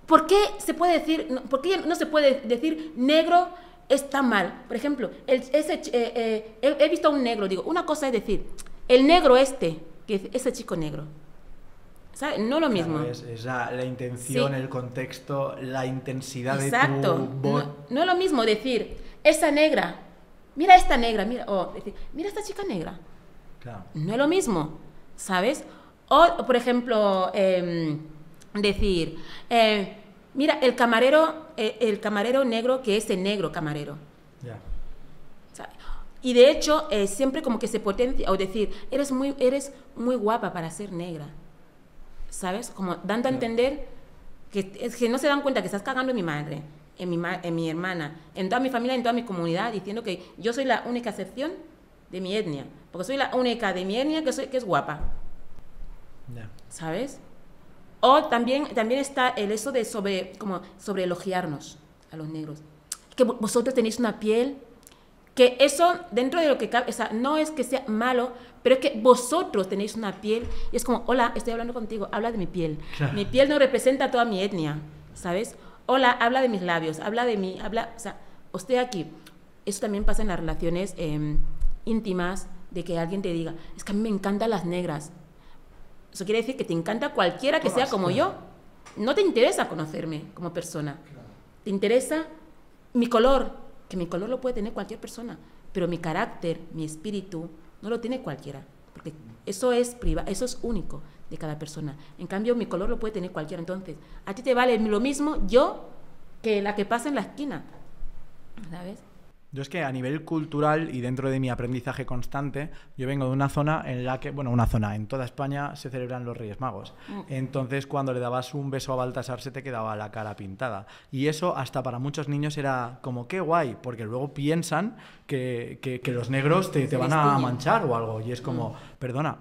¿por qué no se puede decir negro está mal? Por ejemplo, he visto a un negro, digo, una cosa es decir, el negro que ese chico negro. ¿Sabes? No lo mismo. Claro, es la intención, sí. El contexto, la intensidad. Exacto. De tu voz. No es lo mismo decir, esa negra, mira esta negra, o decir, mira esta chica negra. Claro. No es lo mismo, ¿sabes? O, por ejemplo, decir, mira, el camarero negro que es el negro camarero. Ya. ¿Sabes? Y de hecho, siempre como que se potencia, o decir, eres muy guapa para ser negra. ¿Sabes? Como dando a entender que no se dan cuenta que estás cagando en mi madre, en mi hermana, en toda mi familia, en toda mi comunidad, diciendo que yo soy la única excepción de mi etnia, porque soy la única de mi etnia que es guapa. Yeah. ¿Sabes? O también está el eso de sobre elogiarnos a los negros. Que vosotros tenéis una piel, que eso dentro de lo que cabe, o sea, no es que sea malo, pero es que vosotros tenéis una piel y es como, hola, estoy hablando contigo, habla de mi piel. Claro. Mi piel no representa toda mi etnia, ¿sabes? Hola, habla de mis labios, o sea, estoy aquí. Eso también pasa en las relaciones íntimas, de que alguien te diga, es que a mí me encantan las negras. Eso quiere decir que te encanta cualquiera que sea como yo. No te interesa conocerme como persona. Claro. Te interesa mi color, que mi color lo puede tener cualquier persona, pero mi carácter, mi espíritu, no lo tiene cualquiera, porque eso es eso es único de cada persona. En cambio, mi color lo puede tener cualquiera. Entonces, a ti te vale lo mismo yo que la que pasa en la esquina, ¿sabes? Yo es que a nivel cultural y dentro de mi aprendizaje constante, yo vengo de una zona en la que, en toda España se celebran los Reyes Magos. Entonces, cuando le dabas un beso a Baltasar se te quedaba la cara pintada. Y eso hasta para muchos niños era como qué guay, porque luego piensan que los negros te van a manchar o algo. Y es como, perdona,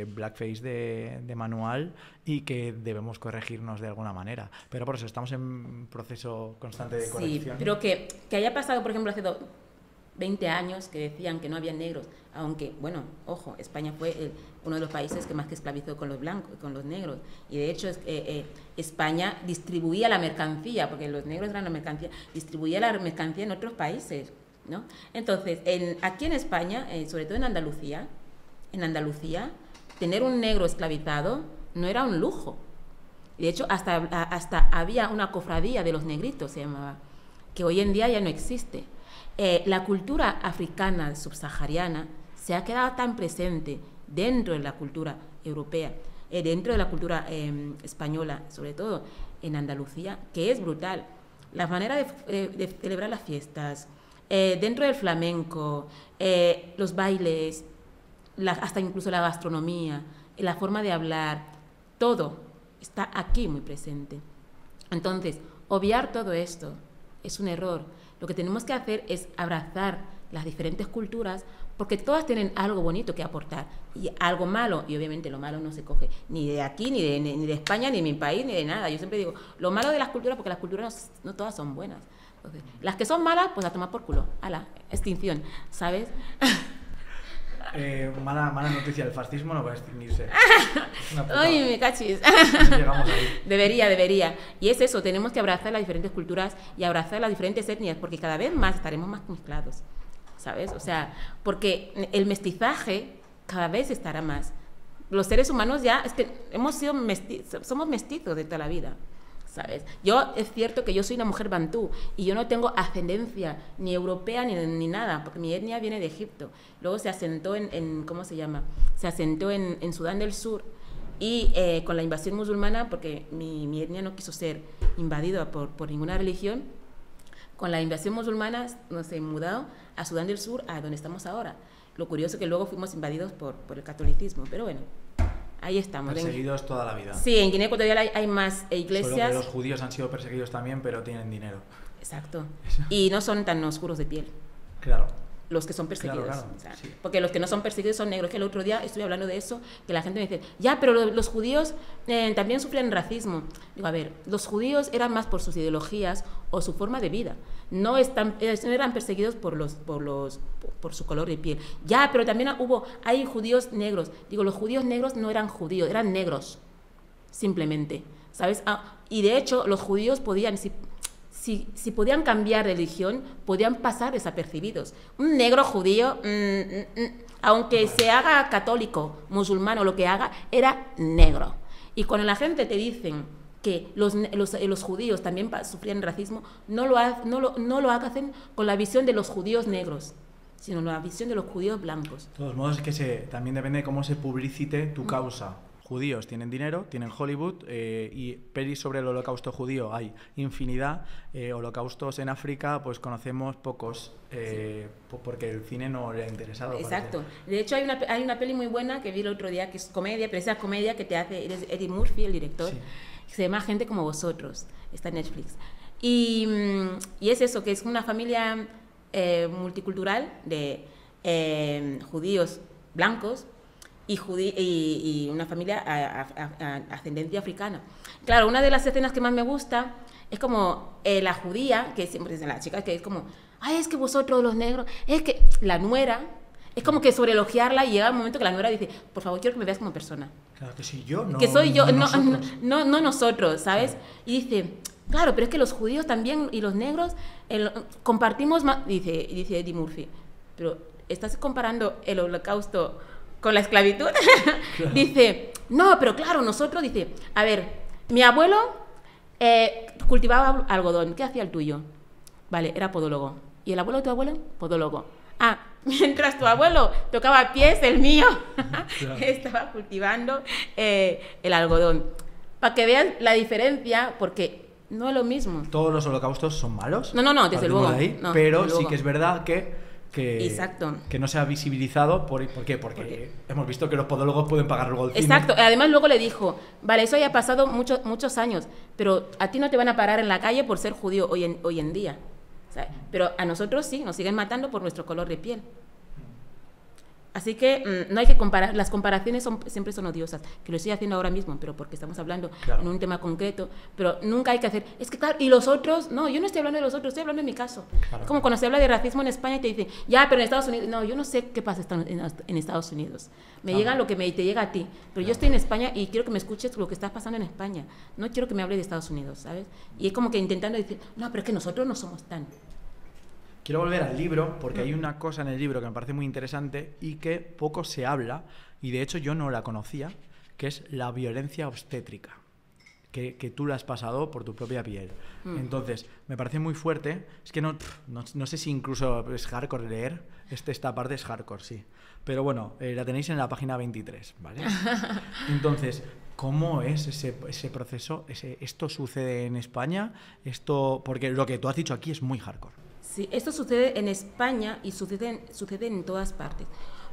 blackface de manual y que debemos corregirnos de alguna manera. Pero por eso estamos en proceso constante de corrección. Sí, pero que haya pasado, por ejemplo, hace 20 años que decían que no había negros, aunque, bueno, ojo, España fue uno de los países que más que esclavizó con los blancos, con los negros. Y de hecho, España distribuía la mercancía, porque los negros eran la mercancía, distribuía la mercancía en otros países, ¿no? Entonces, aquí en España, sobre todo en Andalucía, tener un negro esclavizado no era un lujo. De hecho, hasta había una cofradía de los negritos, se llamaba, que hoy en día ya no existe. La cultura africana subsahariana se ha quedado tan presente dentro de la cultura europea, dentro de la cultura española, sobre todo en Andalucía, que es brutal. La manera de celebrar las fiestas, dentro del flamenco, los bailes, hasta incluso la gastronomía, la forma de hablar, todo está aquí muy presente. Entonces, obviar todo esto es un error. Lo que tenemos que hacer es abrazar las diferentes culturas, porque todas tienen algo bonito que aportar y algo malo, y obviamente lo malo no se coge ni de aquí, ni de España, ni de mi país, ni de nada. Yo siempre digo, lo malo de las culturas, porque las culturas no todas son buenas. Entonces, las que son malas, pues a tomar por culo, a la extinción, ¿sabes? Mala noticia, el fascismo no va a extinguirse. Ay, me cachis. Llegamos ahí. Debería. Y es eso, tenemos que abrazar las diferentes culturas y abrazar las diferentes etnias, porque cada vez más estaremos más mezclados, ¿sabes? O sea, porque el mestizaje cada vez estará más. Los seres humanos ya, es que somos mestizos de toda la vida, ¿sabes? Yo, es cierto que yo soy una mujer bantú y yo no tengo ascendencia ni europea ni nada, porque mi etnia viene de Egipto. Luego se asentó ¿cómo se llama? Se asentó en Sudán del Sur y con la invasión musulmana, porque mi etnia no quiso ser invadida por ninguna religión, con la invasión musulmana nos hemos mudado a Sudán del Sur, a donde estamos ahora. Lo curioso es que luego fuimos invadidos por el catolicismo, pero bueno. Ahí estamos. Perseguidos toda la vida. Sí, en Guinea Ecuatorial hay más iglesias. Solo que los judíos han sido perseguidos también, pero tienen dinero. Exacto. Y no son tan oscuros de piel. Claro. Los que son perseguidos. Claro, O sea, sí. porque los que no son perseguidos son negros. Que el otro día estuve hablando de eso, que la gente me dice, ya, pero los judíos también sufren racismo. Digo, a ver, los judíos eran más por sus ideologías o su forma de vida. No eran perseguidos por su color de piel. Ya, pero también hay judíos negros. Digo, los judíos negros no eran judíos, eran negros, simplemente, ¿sabes? Y de hecho, los judíos podían, si podían cambiar de religión, podían pasar desapercibidos. Un negro judío, aunque se haga católico, musulmán o lo que haga, era negro. Y cuando la gente te dicen que los judíos también sufrían racismo, no lo hacen con la visión de los judíos negros, sino la visión de los judíos blancos. De todos modos, es que también depende de cómo se publicite tu causa. Judíos tienen dinero, tienen Hollywood, y pelis sobre el holocausto judío hay infinidad. Holocaustos en África, pues conocemos pocos, porque el cine no le ha interesado. Exacto. Parece. De hecho, hay una peli muy buena que vi el otro día, que es comedia, pero esa comedia que te hace Eddie Murphy, el director, Sí. se llama Gente como vosotros, está en Netflix. Y es eso, que es una familia multicultural de judíos blancos y una familia ascendencia africana. Claro, una de las escenas que más me gusta es como la judía, que siempre dicen las chicas, que es como, ay, es que vosotros los negros, es que la nuera, es como que sobre elogiarla, y llega un momento que la nuera dice, por favor, quiero que me veas como persona. Claro, que soy yo, no. Que soy yo, no no nosotros, ¿sabes? Claro. Y dice, claro, pero es que los judíos también y los negros compartimos más, dice Eddie Murphy, pero estás comparando el holocausto con la esclavitud. Claro. Dice, no, pero claro, nosotros, dice, a ver, mi abuelo cultivaba algodón, ¿qué hacía el tuyo? Vale, era podólogo. ¿Y el abuelo de tu abuelo? Podólogo. Ah, mientras tu abuelo tocaba pies, el mío claro. Estaba cultivando el algodón. Para que vean la diferencia, porque no es lo mismo. ¿Todos los holocaustos son malos? No, desde luego. Ahí, no, pero desde sí luego. que es verdad que Exacto. Que no se ha visibilizado. ¿Por qué? Porque hemos visto que los podólogos pueden pagar luego el cine. Exacto. Además, luego le dijo, vale, eso ya ha pasado muchos años, pero a ti no te van a parar en la calle por ser judío hoy en día. ¿Sabes? Pero a nosotros sí, nos siguen matando por nuestro color de piel. Así que no hay que comparar, las comparaciones siempre son odiosas, que lo estoy haciendo ahora mismo, pero porque estamos hablando claro. En un tema concreto, pero nunca hay que hacer, es que claro, y los otros, no, yo no estoy hablando de los otros, estoy hablando de mi caso. Claro. Como cuando se habla de racismo en España y te dicen, ya, pero en Estados Unidos, no, yo no sé qué pasa en Estados Unidos, me llega lo que te llega a ti, pero yo estoy en España y quiero que me escuches lo que está pasando en España, no quiero que me hable de Estados Unidos, ¿sabes? Y es como que intentando decir, no, pero es que nosotros no somos tan... Quiero volver al libro, porque hay una cosa en el libro que me parece muy interesante y que poco se habla, y de hecho yo no la conocía, que es la violencia obstétrica, que tú la has pasado por tu propia piel. Entonces, me parece muy fuerte. Es que no sé si incluso es hardcore leer, esta parte es hardcore, sí. Pero bueno, la tenéis en la página 23, ¿vale? Entonces, ¿cómo es ese proceso? ¿Esto sucede en España? Porque lo que tú has dicho aquí es muy hardcore. Sí, esto sucede en España y sucede en todas partes.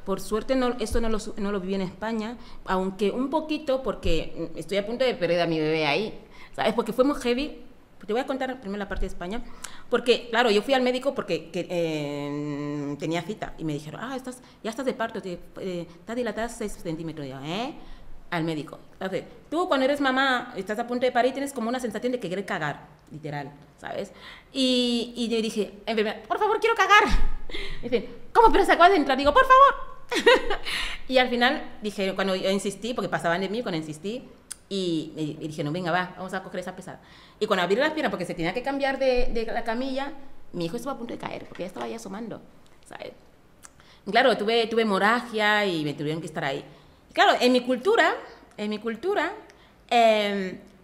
Por suerte esto no lo viví en España, aunque un poquito, porque estoy a punto de perder a mi bebé ahí, ¿sabes? Porque fue muy heavy, Te voy a contar primero la parte de España, porque, claro, yo fui al médico porque tenía cita y me dijeron, ya estás de parto, estás dilatada 6 centímetros. Y yo, al médico. Entonces, tú cuando eres mamá, estás a punto de parir, tienes como una sensación de que quieres cagar, literal, ¿sabes? Y yo dije, enfermera, por favor, quiero cagar. Y dicen, ¿cómo? Pero se acaba de entrar. Digo, por favor. Y al final dije, cuando yo insistí, porque pasaban de mí, cuando insistí, y dije, no, venga, vamos a coger esa pesada. Y cuando abrí las piernas, porque se tenía que cambiar de la camilla, mi hijo estuvo a punto de caer, porque ya estaba ya asomando, ¿sabes? Claro, tuve hemorragia y me tuvieron que estar ahí. Claro, en mi cultura,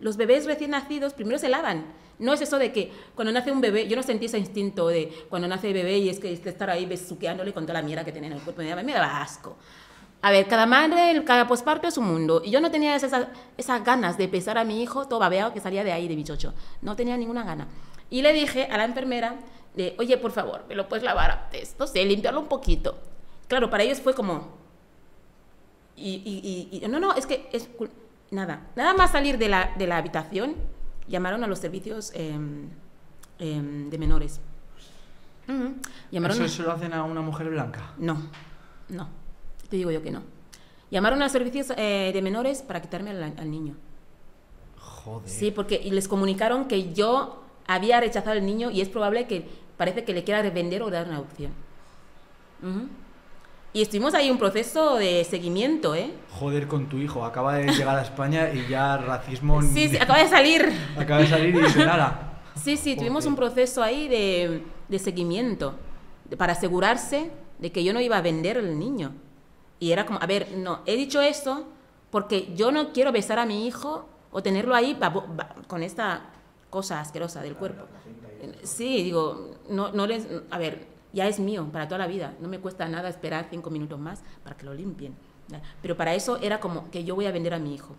los bebés recién nacidos primero se lavan. No es eso de que cuando nace un bebé, yo no sentí ese instinto de cuando nace el bebé y es que estar ahí besuqueándole con toda la mierda que tiene en el cuerpo. Me daba asco. A ver, cada madre, cada posparto es un mundo. Y yo no tenía esas ganas de pesar a mi hijo todo babeado que salía de ahí, de mi chocho. No tenía ninguna gana. Y le dije a la enfermera, oye, por favor, ¿me lo puedes lavar antes? No sé, limpiarlo un poquito. Claro, para ellos fue como... no, es que... Nada más salir de la habitación, llamaron a los servicios de menores. ¿Eso se lo hacen a una mujer blanca? No. Te digo yo que no. Llamaron a los servicios de menores para quitarme al niño. Joder. Sí, porque les comunicaron que yo había rechazado al niño y es probable que parece que le quiera revender o dar una adopción. Y estuvimos ahí un proceso de seguimiento, ¿eh? Joder, con tu hijo. Acaba de llegar a España y ya racismo... Sí, acaba de salir. Acaba de salir y dice, nada. Sí, tuvimos un proceso ahí de seguimiento para asegurarse de que yo no iba a vender al niño. Y era como, a ver, no, he dicho eso porque yo no quiero besar a mi hijo o tenerlo ahí con esta cosa asquerosa del cuerpo. Sí, digo, a ver, ya es mío para toda la vida. No me cuesta nada esperar 5 minutos más para que lo limpien. Pero para eso era como que yo voy a vender a mi hijo.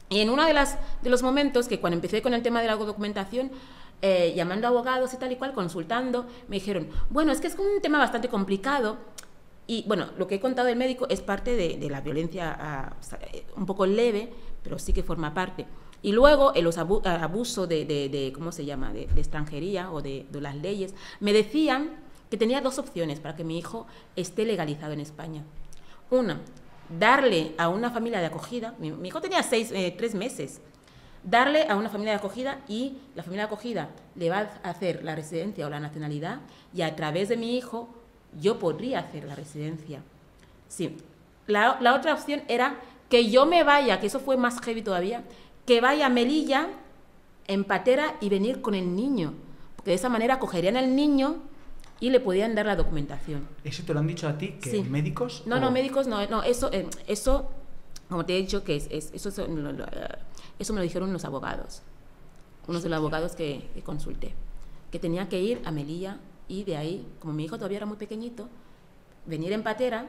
Y en uno de los momentos que cuando empecé con el tema de la documentación, llamando a abogados y tal y cual, consultando, me dijeron, bueno, es que es un tema bastante complicado. Y bueno, lo que he contado del médico es parte de la violencia un poco leve, pero sí que forma parte. Y luego los abusos de ¿cómo se llama?, de extranjería o de las leyes, me decían que tenía 2 opciones para que mi hijo esté legalizado en España. Una, darle a una familia de acogida, mi hijo tenía 3 meses, darle a una familia de acogida y la familia de acogida le va a hacer la residencia o la nacionalidad y a través de mi hijo yo podría hacer la residencia. Sí. La otra opción era que yo me vaya, que eso fue más heavy todavía, que vaya a Melilla, en patera y venir con el niño. Porque de esa manera cogerían al niño y le podían dar la documentación. ¿Eso te lo han dicho a ti? ¿Que sí. ¿Médicos? No, médicos no. Eso como te he dicho, que eso me lo dijeron los abogados. Unos de los abogados que consulté. Que tenía que ir a Melilla. Y de ahí, como mi hijo todavía era muy pequeñito, venir en patera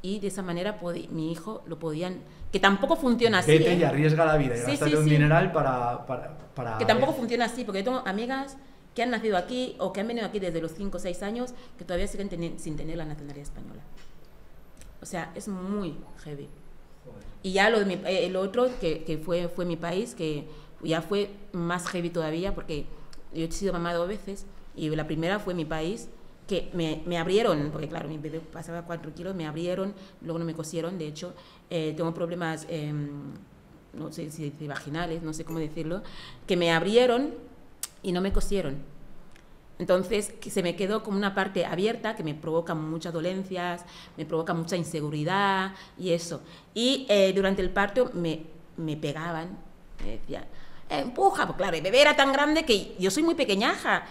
y de esa manera mi hijo lo podían... Que tampoco funciona así. Vete y arriesga la vida y gástate un dineral para... Que tampoco funciona así, porque yo tengo amigas que han nacido aquí o que han venido aquí desde los 5 o 6 años que todavía siguen sin tener la nacionalidad española. O sea, es muy heavy. Joder. Y ya lo otro, que fue mi país, que ya fue más heavy todavía, porque yo he sido mamá 2 veces. Y la primera fue mi país, que me abrieron, porque claro, mi bebé pasaba 4 kilos, me abrieron, luego no me cosieron, de hecho, tengo problemas, no sé si vaginales, no sé cómo decirlo, que me abrieron y no me cosieron. Entonces, que se me quedó como una parte abierta que me provoca muchas dolencias, me provoca mucha inseguridad y eso. Y durante el parto me pegaban, me decían... empuja, pues claro, el bebé era tan grande que yo soy muy pequeñaja,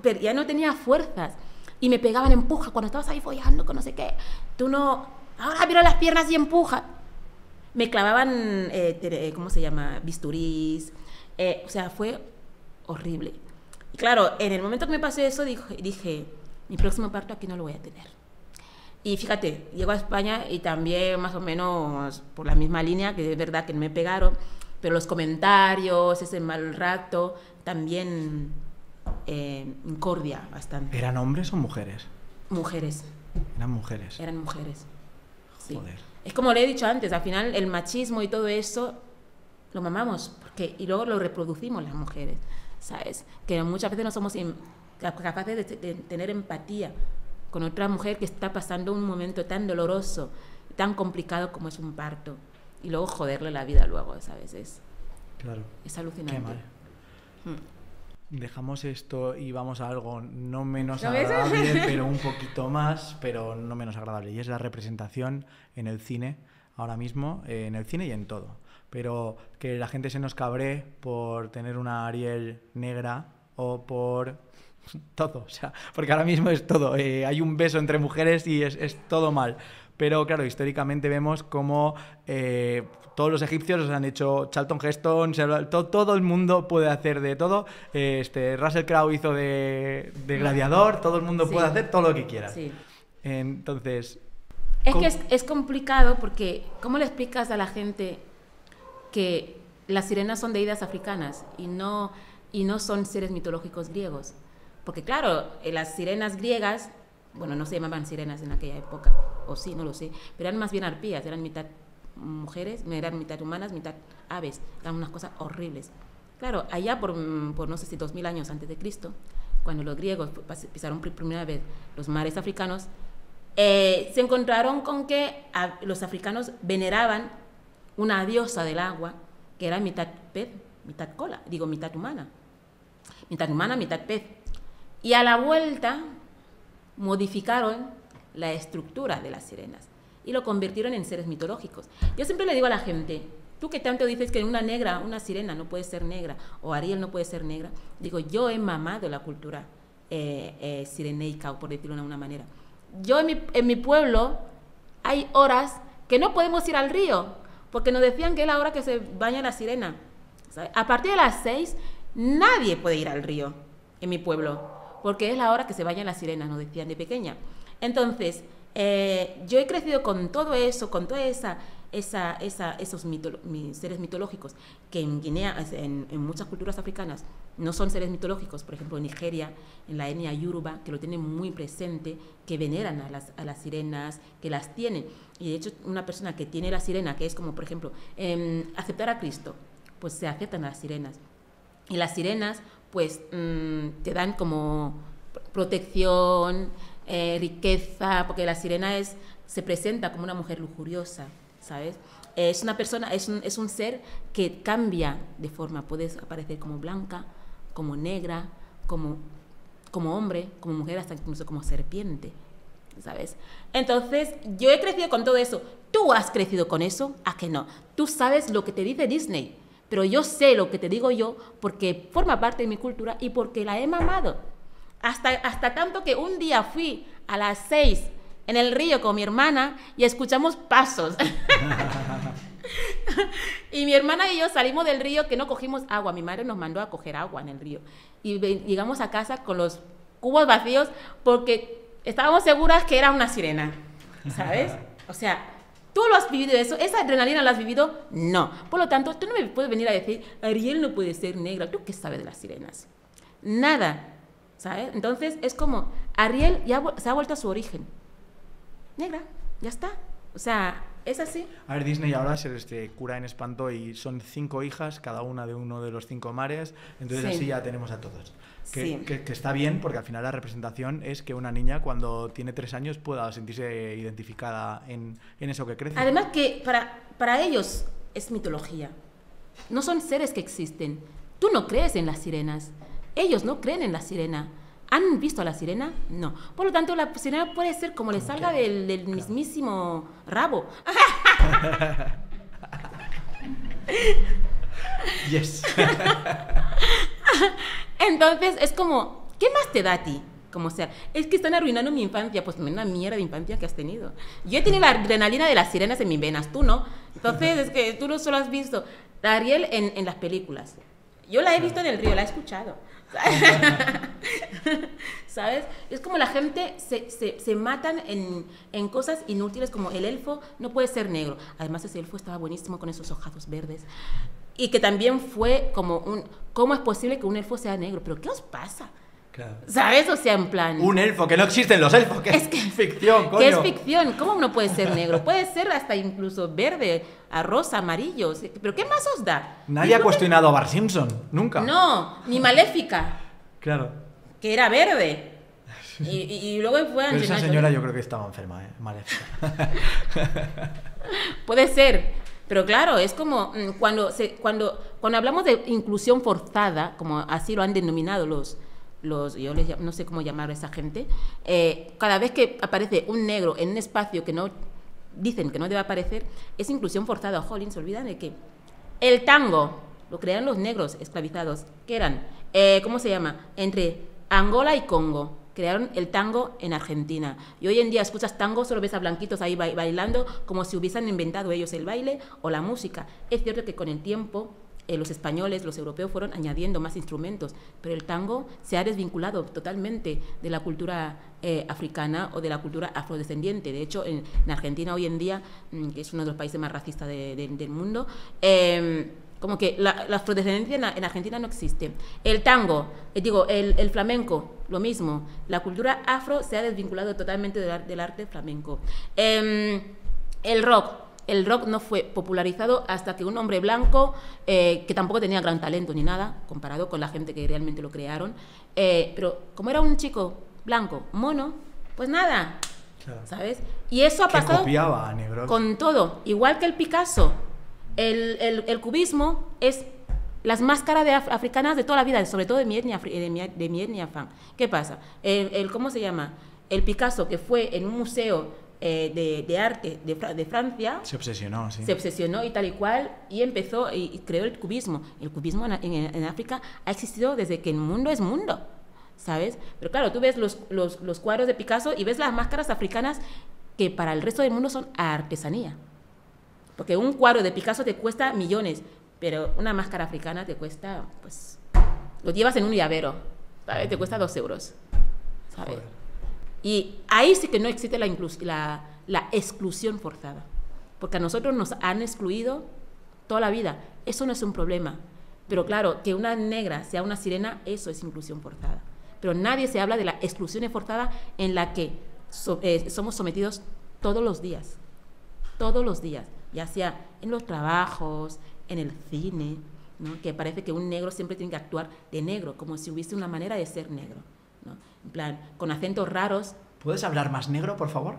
pero ya no tenía fuerzas y me pegaban, empuja, cuando estabas ahí follando con no sé qué, tú no, ahora mira las piernas y empuja. Me clavaban, ¿cómo se llama?, bisturís, o sea, fue horrible. Y claro, en el momento que me pasó eso dije, mi próximo parto aquí no lo voy a tener. Y fíjate, llego a España y también más o menos por la misma línea, que es verdad que no me pegaron, pero los comentarios, ese mal rato, también incordia bastante. ¿Eran hombres o mujeres? Mujeres. Eran mujeres. Eran mujeres. Sí. Joder. Es como le he dicho antes, al final el machismo y todo eso lo mamamos, y luego lo reproducimos las mujeres. ¿sabes? Que muchas veces no somos capaces de tener empatía con otra mujer que está pasando un momento tan doloroso, tan complicado como es un parto, y luego joderle la vida luego, ¿sabes? Claro. Es alucinante. Qué mal. Dejamos esto y vamos a algo no menos agradable, pero un poquito más, pero no menos agradable, y es la representación en el cine, ahora mismo, en el cine y en todo. Pero que la gente se nos cabree por tener una Ariel negra o por todo, o sea, porque ahora mismo es todo. Hay un beso entre mujeres y es todo mal. Pero claro, históricamente vemos cómo todos los egipcios han hecho Charlton Heston, todo el mundo puede hacer de todo. Russell Crowe hizo de gladiador, todo el mundo puede hacer todo lo que quiera. Sí. Entonces... Es que es complicado porque ¿cómo le explicas a la gente que las sirenas son deidades africanas y no son seres mitológicos griegos? Porque claro, las sirenas griegas, bueno, no se llamaban sirenas en aquella época, o sí, no lo sé, pero eran más bien arpías, eran mitad mujeres, eran mitad humanas, mitad aves, eran unas cosas horribles. Claro, allá por no sé si 2000 años antes de Cristo, cuando los griegos pisaron por primera vez los mares africanos, se encontraron con que los africanos veneraban una diosa del agua que era mitad pez, mitad cola, mitad humana, mitad pez. Y a la vuelta modificaron la estructura de las sirenas y lo convirtieron en seres mitológicos. Yo siempre le digo a la gente, tú que tanto dices que una sirena no puede ser negra, o Ariel no puede ser negra, digo, yo he mamado la cultura sirenaica, por decirlo de alguna manera. Yo en mi pueblo hay horas que no podemos ir al río, porque nos decían que es la hora que se baña la sirena. ¿Sabes? A partir de las 6, nadie puede ir al río en mi pueblo, porque es la hora que se bañan las sirenas, nos decían de pequeña. Entonces, yo he crecido con todo eso, con toda esos seres mitológicos, que en Guinea, en muchas culturas africanas, no son seres mitológicos. Por ejemplo, en Nigeria, en la etnia Yoruba, que lo tienen muy presente, que veneran a las sirenas, que las tienen. Y de hecho, una persona que tiene la sirena, que es como, por ejemplo, aceptar a Cristo, pues se aceptan a las sirenas. Y las sirenas, pues, te dan como protección, riqueza, porque la sirena se presenta como una mujer lujuriosa, ¿sabes? Es una persona, es un ser que cambia de forma, puedes aparecer como blanca, como negra, como hombre, como mujer, hasta incluso como serpiente, ¿sabes? Entonces, yo he crecido con todo eso. ¿Tú has crecido con eso? ¿A que no? Tú sabes lo que te dice Disney, pero yo sé lo que te digo yo porque forma parte de mi cultura y porque la he mamado. Hasta tanto que un día fui a las 6 en el río con mi hermana y escuchamos pasos. Y mi hermana y yo salimos del río que no cogimos agua. Mi madre nos mandó a coger agua en el río. Y llegamos a casa con los cubos vacíos porque estábamos seguras que era una sirena, ¿sabes? O sea, ¿tú lo has vivido eso? ¿Esa adrenalina la has vivido? No. Por lo tanto, tú no me puedes venir a decir, Ariel no puede ser negra. ¿Tú qué sabes de las sirenas? Nada, ¿sabes? Entonces, es como, Ariel ya se ha vuelto a su origen. Negra, ya está. O sea, es así. A ver, Disney ahora se cura en espanto y son 5 hijas, cada una de uno de los 5 mares, entonces sí, así ya tenemos a todos. Que está bien, porque al final la representación es que una niña cuando tiene 3 años pueda sentirse identificada en eso que crece. Además que para ellos es mitología. No son seres que existen. Tú no crees en las sirenas. Ellos no creen en la sirena. ¿Han visto a la sirena? No. Por lo tanto, la sirena puede ser como le salga del mismísimo rabo. Yes. Entonces, es como, ¿qué más te da a ti? Como sea, es que están arruinando mi infancia. Pues una mierda de infancia que has tenido. Yo he tenido la adrenalina de las sirenas en mis venas, tú no. Entonces, es que tú no solo has visto a Ariel en las películas. Yo la he visto en el río, la he escuchado. ¿Sabes? Es como la gente se matan en cosas inútiles, como el elfo no puede ser negro. Además, ese elfo estaba buenísimo con esos ojazos verdes. Y que también fue como ¿cómo es posible que un elfo sea negro? ¿Pero qué os pasa? Claro. ¿Sabes? O sea, en plan... Un elfo, que no existen los elfos, que es ficción, coño. ¿Qué es ficción? ¿Cómo no puede ser negro? Puede ser hasta incluso verde, a rosa, amarillo. ¿Pero qué más os da? Nadie ha cuestionado a Bart Simpson, nunca. No, ni Maléfica, Claro. que era verde. Y luego fue Pero esa Angelina señora Jolie. yo creo que estaba enferma, maléfica. Puede ser, pero claro, es como cuando hablamos de inclusión forzada, como así lo han denominado yo no sé cómo llamar a esa gente, cada vez que aparece un negro en un espacio que no dicen que no debe aparecer, es inclusión forzada. Jolín, se olvidan de que el tango lo crearon los negros esclavizados, que eran, ¿cómo se llama? Entre Angola y Congo. Crearon el tango en Argentina. Y hoy en día escuchas tango, solo ves a blanquitos ahí bailando como si hubiesen inventado ellos el baile o la música. Es cierto que con el tiempo los españoles, los europeos fueron añadiendo más instrumentos, pero el tango se ha desvinculado totalmente de la cultura africana o de la cultura afrodescendiente. De hecho, en Argentina hoy en día, que es uno de los países más racistas del mundo, como que la afrodescendencia en Argentina no existe. El tango, el flamenco, lo mismo. La cultura afro se ha desvinculado totalmente del arte flamenco. El rock no fue popularizado hasta que un hombre blanco, que tampoco tenía gran talento ni nada, comparado con la gente que realmente lo crearon, pero como era un chico blanco, mono, pues nada, claro. ¿Sabes? Y eso ha pasado copiaba a negros. Con todo, igual que el Picasso. El cubismo es las máscaras africanas de toda la vida, sobre todo de mi etnia fan. ¿Qué pasa? ¿Cómo se llama? El Picasso, que fue en un museo de arte de Francia, se obsesionó, sí. Se obsesionó y tal y cual, y empezó y creó el cubismo. El cubismo en África ha existido desde que el mundo es mundo, ¿sabes? Pero claro, tú ves los cuadros de Picasso y ves las máscaras africanas que para el resto del mundo son artesanía. Porque un cuadro de Picasso te cuesta millones, pero una máscara africana te cuesta, pues, lo llevas en un llavero, ¿sabes? Te cuesta 2 euros, ¿sabes? Joder. Y ahí sí que no existe la exclusión forzada, porque a nosotros nos han excluido toda la vida. Eso no es un problema, pero claro, que una negra sea una sirena, eso es inclusión forzada. Pero nadie se habla de la exclusión forzada en la que somos sometidos todos los días, ya sea en los trabajos, en el cine, ¿no? Que parece que un negro siempre tiene que actuar de negro, como si hubiese una manera de ser negro, ¿no? En plan, con acentos raros. ¿Puedes hablar más negro, por favor?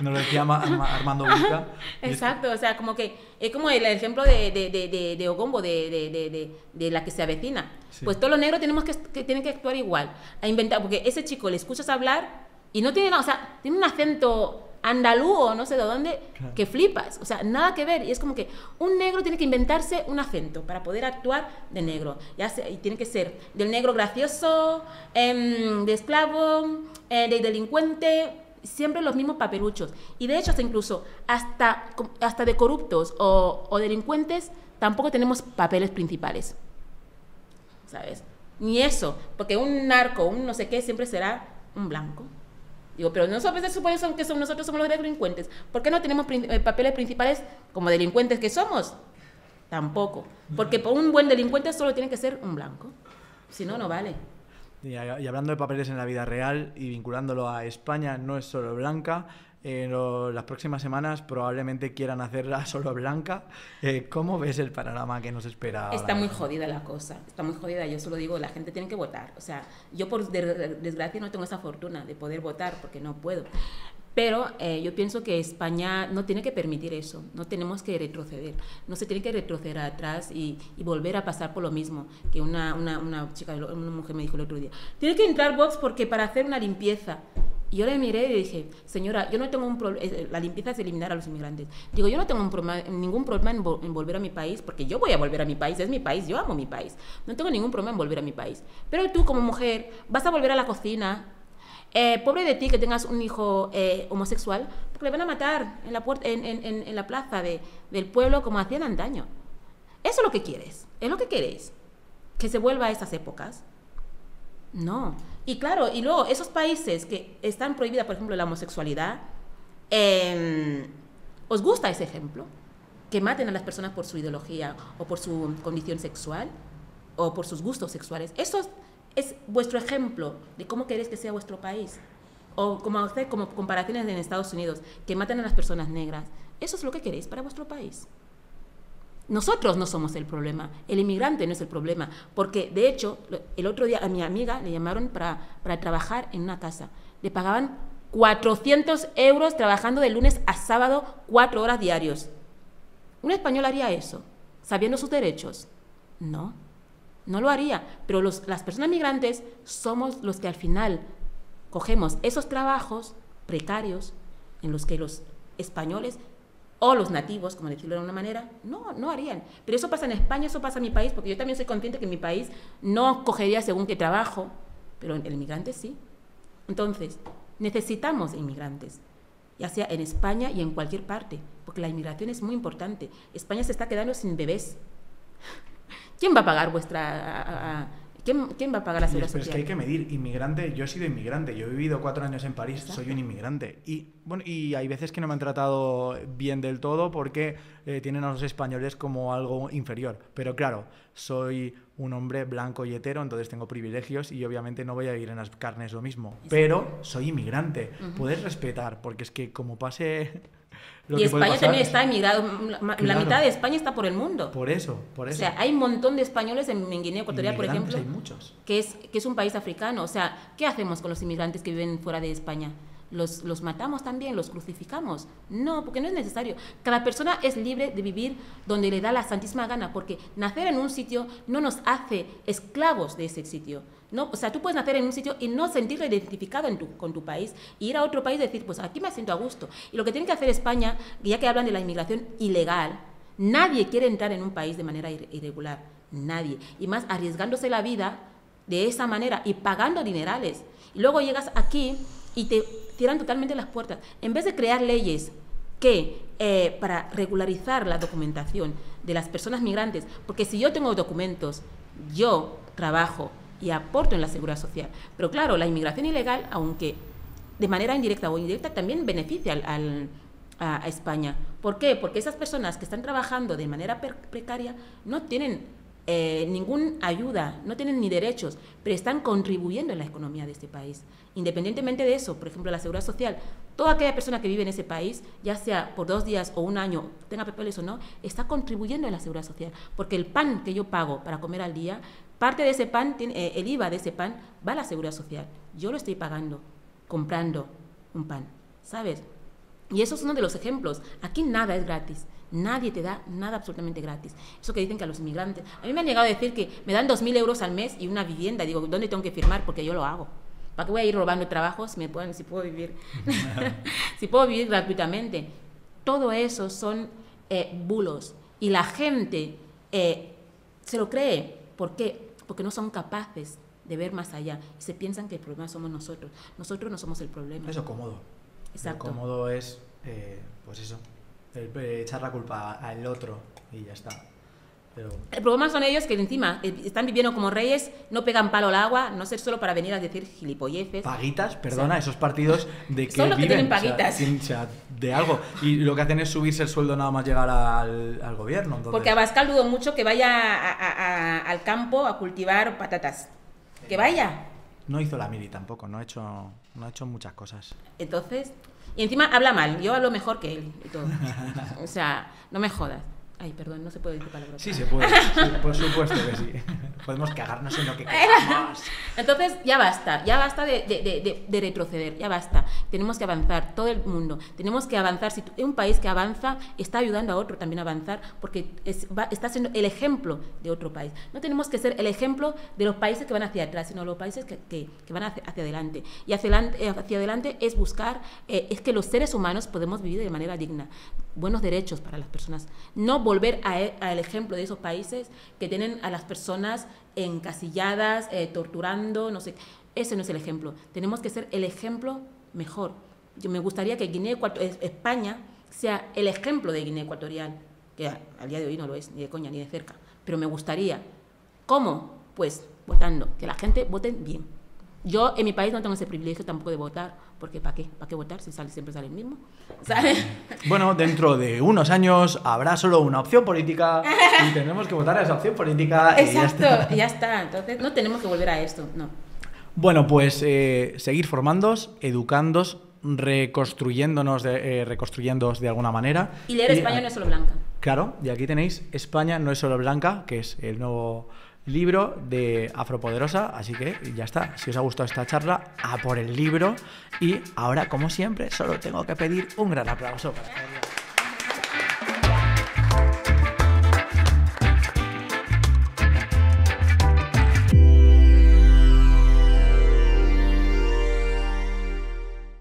Nos lo decía Armando Buica. Exacto, o sea, como que es como el ejemplo de Ogombo, de la que se avecina. Sí. Pues todos los negros tienen que actuar igual, a inventar, porque ese chico le escuchas hablar y no tiene nada, o sea, tiene un acento andaluz o no sé de dónde, claro, que flipas, o sea, nada que ver. Y es como que un negro tiene que inventarse un acento para poder actuar de negro, y tiene que ser del negro gracioso, de esclavo, de delincuente, siempre los mismos papeluchos. Y de hecho hasta de corruptos o delincuentes tampoco tenemos papeles principales, ¿sabes? Ni eso, porque un narco, un no sé qué, siempre será un blanco. Digo, pero no se supone que nosotros somos los delincuentes. ¿Por qué no tenemos papeles principales como delincuentes que somos? Tampoco. Porque por un buen delincuente solo tiene que ser un blanco. Si no, no vale. Y hablando de papeles en la vida real y vinculándolo a España, no es solo blanca. Las próximas semanas probablemente quieran hacerla solo blanca. ¿Cómo ves el panorama que nos espera ahora? Está muy jodida la cosa, está muy jodida. Yo solo digo, la gente tiene que votar. O sea, yo por desgracia no tengo esa fortuna de poder votar porque no puedo. Pero yo pienso que España no tiene que permitir eso, no tenemos que retroceder, no se tiene que retroceder atrás y volver a pasar por lo mismo. Que una mujer me dijo el otro día, tiene que entrar Vox porque para hacer una limpieza. Y yo le miré y dije, señora, yo no tengo un problema, la limpieza es eliminar a los inmigrantes. Digo, yo no tengo ningún problema en volver a mi país, porque yo voy a volver a mi país, es mi país, yo amo mi país. No tengo ningún problema en volver a mi país. Pero tú como mujer vas a volver a la cocina, pobre de ti que tengas un hijo homosexual, porque le van a matar en la plaza del pueblo como hacían antaño. Eso es lo que quieres, es lo que queréis, que se vuelva a esas épocas. No. Y claro, y luego esos países que están prohibida, por ejemplo, la homosexualidad, ¿os gusta ese ejemplo? Que maten a las personas por su ideología o por su condición sexual o por sus gustos sexuales. es vuestro ejemplo de cómo queréis que sea vuestro país. O como hacer como comparaciones en Estados Unidos, que matan a las personas negras. ¿Eso es lo que queréis para vuestro país? Nosotros no somos el problema, el inmigrante no es el problema, porque de hecho el otro día a mi amiga le llamaron para trabajar en una casa, le pagaban 400 euros trabajando de lunes a sábado 4 horas diarios. ¿Un español haría eso, sabiendo sus derechos? No, no lo haría, pero las personas migrantes somos los que al final cogemos esos trabajos precarios en los que los españoles o los nativos, como decirlo de una manera, no harían. Pero eso pasa en España, eso pasa en mi país, porque yo también soy consciente que en mi país no cogería según qué trabajo, pero el inmigrante sí. Entonces, necesitamos inmigrantes, ya sea en España y en cualquier parte, porque la inmigración es muy importante. España se está quedando sin bebés. ¿Quién va a pagar ¿Quién va a pagar la seguridad social? Es que hay que medir. Inmigrante, yo he sido inmigrante, yo he vivido 4 años en París, Exacto. Soy un inmigrante. Y hay veces que no me han tratado bien del todo porque tienen a los españoles como algo inferior. Pero claro, soy un hombre blanco y hetero, entonces tengo privilegios y obviamente no voy a vivir en las carnes lo mismo. Exacto. Pero soy inmigrante. Puedes respetar, porque es que como pase... Y España también está emigrado, la mitad de España está por el mundo. Por eso. O sea, hay un montón de españoles en Guinea Ecuatorial, por ejemplo, hay muchos. Que es un país africano. O sea, ¿qué hacemos con los inmigrantes que viven fuera de España? ¿Los matamos también? ¿Los crucificamos? No, porque no es necesario. Cada persona es libre de vivir donde le da la santísima gana, porque nacer en un sitio no nos hace esclavos de ese sitio. No, o sea, tú puedes nacer en un sitio y no sentirte identificado con tu país, y ir a otro país y decir, pues aquí me siento a gusto. Y lo que tiene que hacer España, ya que hablan de la inmigración ilegal, nadie quiere entrar en un país de manera irregular, nadie. Y más arriesgándose la vida de esa manera y pagando dinerales. Y luego llegas aquí y te cierran totalmente las puertas. En vez de crear leyes que para regularizar la documentación de las personas migrantes, porque si yo tengo documentos, yo trabajo y aporto en la seguridad social. Pero claro, la inmigración ilegal, aunque de manera indirecta o indirecta, también beneficia a España. ¿Por qué? Porque esas personas que están trabajando de manera precaria no tienen ninguna ayuda, no tienen ni derechos, pero están contribuyendo en la economía de este país. Independientemente de eso, por ejemplo, la seguridad social, toda aquella persona que vive en ese país, ya sea por 2 días o 1 año, tenga papeles o no, está contribuyendo en la seguridad social, porque el pan que yo pago para comer al día, parte de ese pan, el IVA de ese pan va a la seguridad social. Yo lo estoy pagando, comprando un pan, ¿sabes? Y eso es uno de los ejemplos. Aquí nada es gratis. Nadie te da nada absolutamente gratis. Eso que dicen que a los inmigrantes... A mí me han llegado a decir que me dan 2.000 euros al mes y una vivienda. Digo, ¿dónde tengo que firmar? Porque yo lo hago. ¿Para qué voy a ir robando trabajos si puedo vivir? Si puedo vivir gratuitamente. Todo eso son bulos. Y la gente se lo cree. ¿Por qué? Porque no son capaces de ver más allá. Y se piensan que el problema somos nosotros. Nosotros no somos el problema. Eso cómodo. Exacto. Lo cómodo es, pues eso, echar la culpa al otro y ya está. Pero... El problema son ellos que encima están viviendo como reyes, no pegan palo al agua, no ser solo para venir a decir gilipolleces. Paguitas, perdona, o sea, esos partidos de que son los que viven, tienen paguitas. O sea, de algo. Y lo que hacen es subirse el sueldo nada más llegar al gobierno. Entonces... Porque Abascal dudo mucho que vaya al campo a cultivar patatas. Que vaya. No hizo la mili tampoco, no ha hecho muchas cosas. Entonces, y encima habla mal, yo hablo mejor que él y todo. O sea, no me jodas. Ay, perdón, no se puede decir palabras. Sí, se puede, sí, por supuesto que sí. Podemos cagarnos en lo que queramos. Entonces, ya basta de retroceder, ya basta. Tenemos que avanzar, todo el mundo. Tenemos que avanzar. Si un país que avanza está ayudando a otro también a avanzar, porque está siendo el ejemplo de otro país. No tenemos que ser el ejemplo de los países que van hacia atrás, sino los países que van hacia adelante. Y hacia adelante es buscar, es que los seres humanos podemos vivir de manera digna. Buenos derechos para las personas. No volver al ejemplo de esos países que tienen a las personas encasilladas, torturando, no sé. Ese no es el ejemplo. Tenemos que ser el ejemplo mejor. Yo me gustaría que España sea el ejemplo de Guinea Ecuatorial, que al día de hoy no lo es, ni de coña, ni de cerca. Pero me gustaría. ¿Cómo? Pues votando. Que la gente vote bien. Yo en mi país no tengo ese privilegio tampoco de votar, porque ¿para qué? ¿Para qué votar si siempre sale el mismo? ¿Sabes? Bueno, dentro de unos años habrá solo una opción política y tendremos que votar a esa opción política. Exacto, y ya está. Entonces no tenemos que volver a esto, no. Bueno, pues seguir formándoos, educándoos, reconstruyéndonos de alguna manera. Y leer España no es solo blanca. Claro, y aquí tenéis España no es solo blanca, que es el nuevo libro de Afropoderosa, así que ya está. Si os ha gustado esta charla, a por el libro. Y ahora, como siempre, solo tengo que pedir un gran aplauso para ella.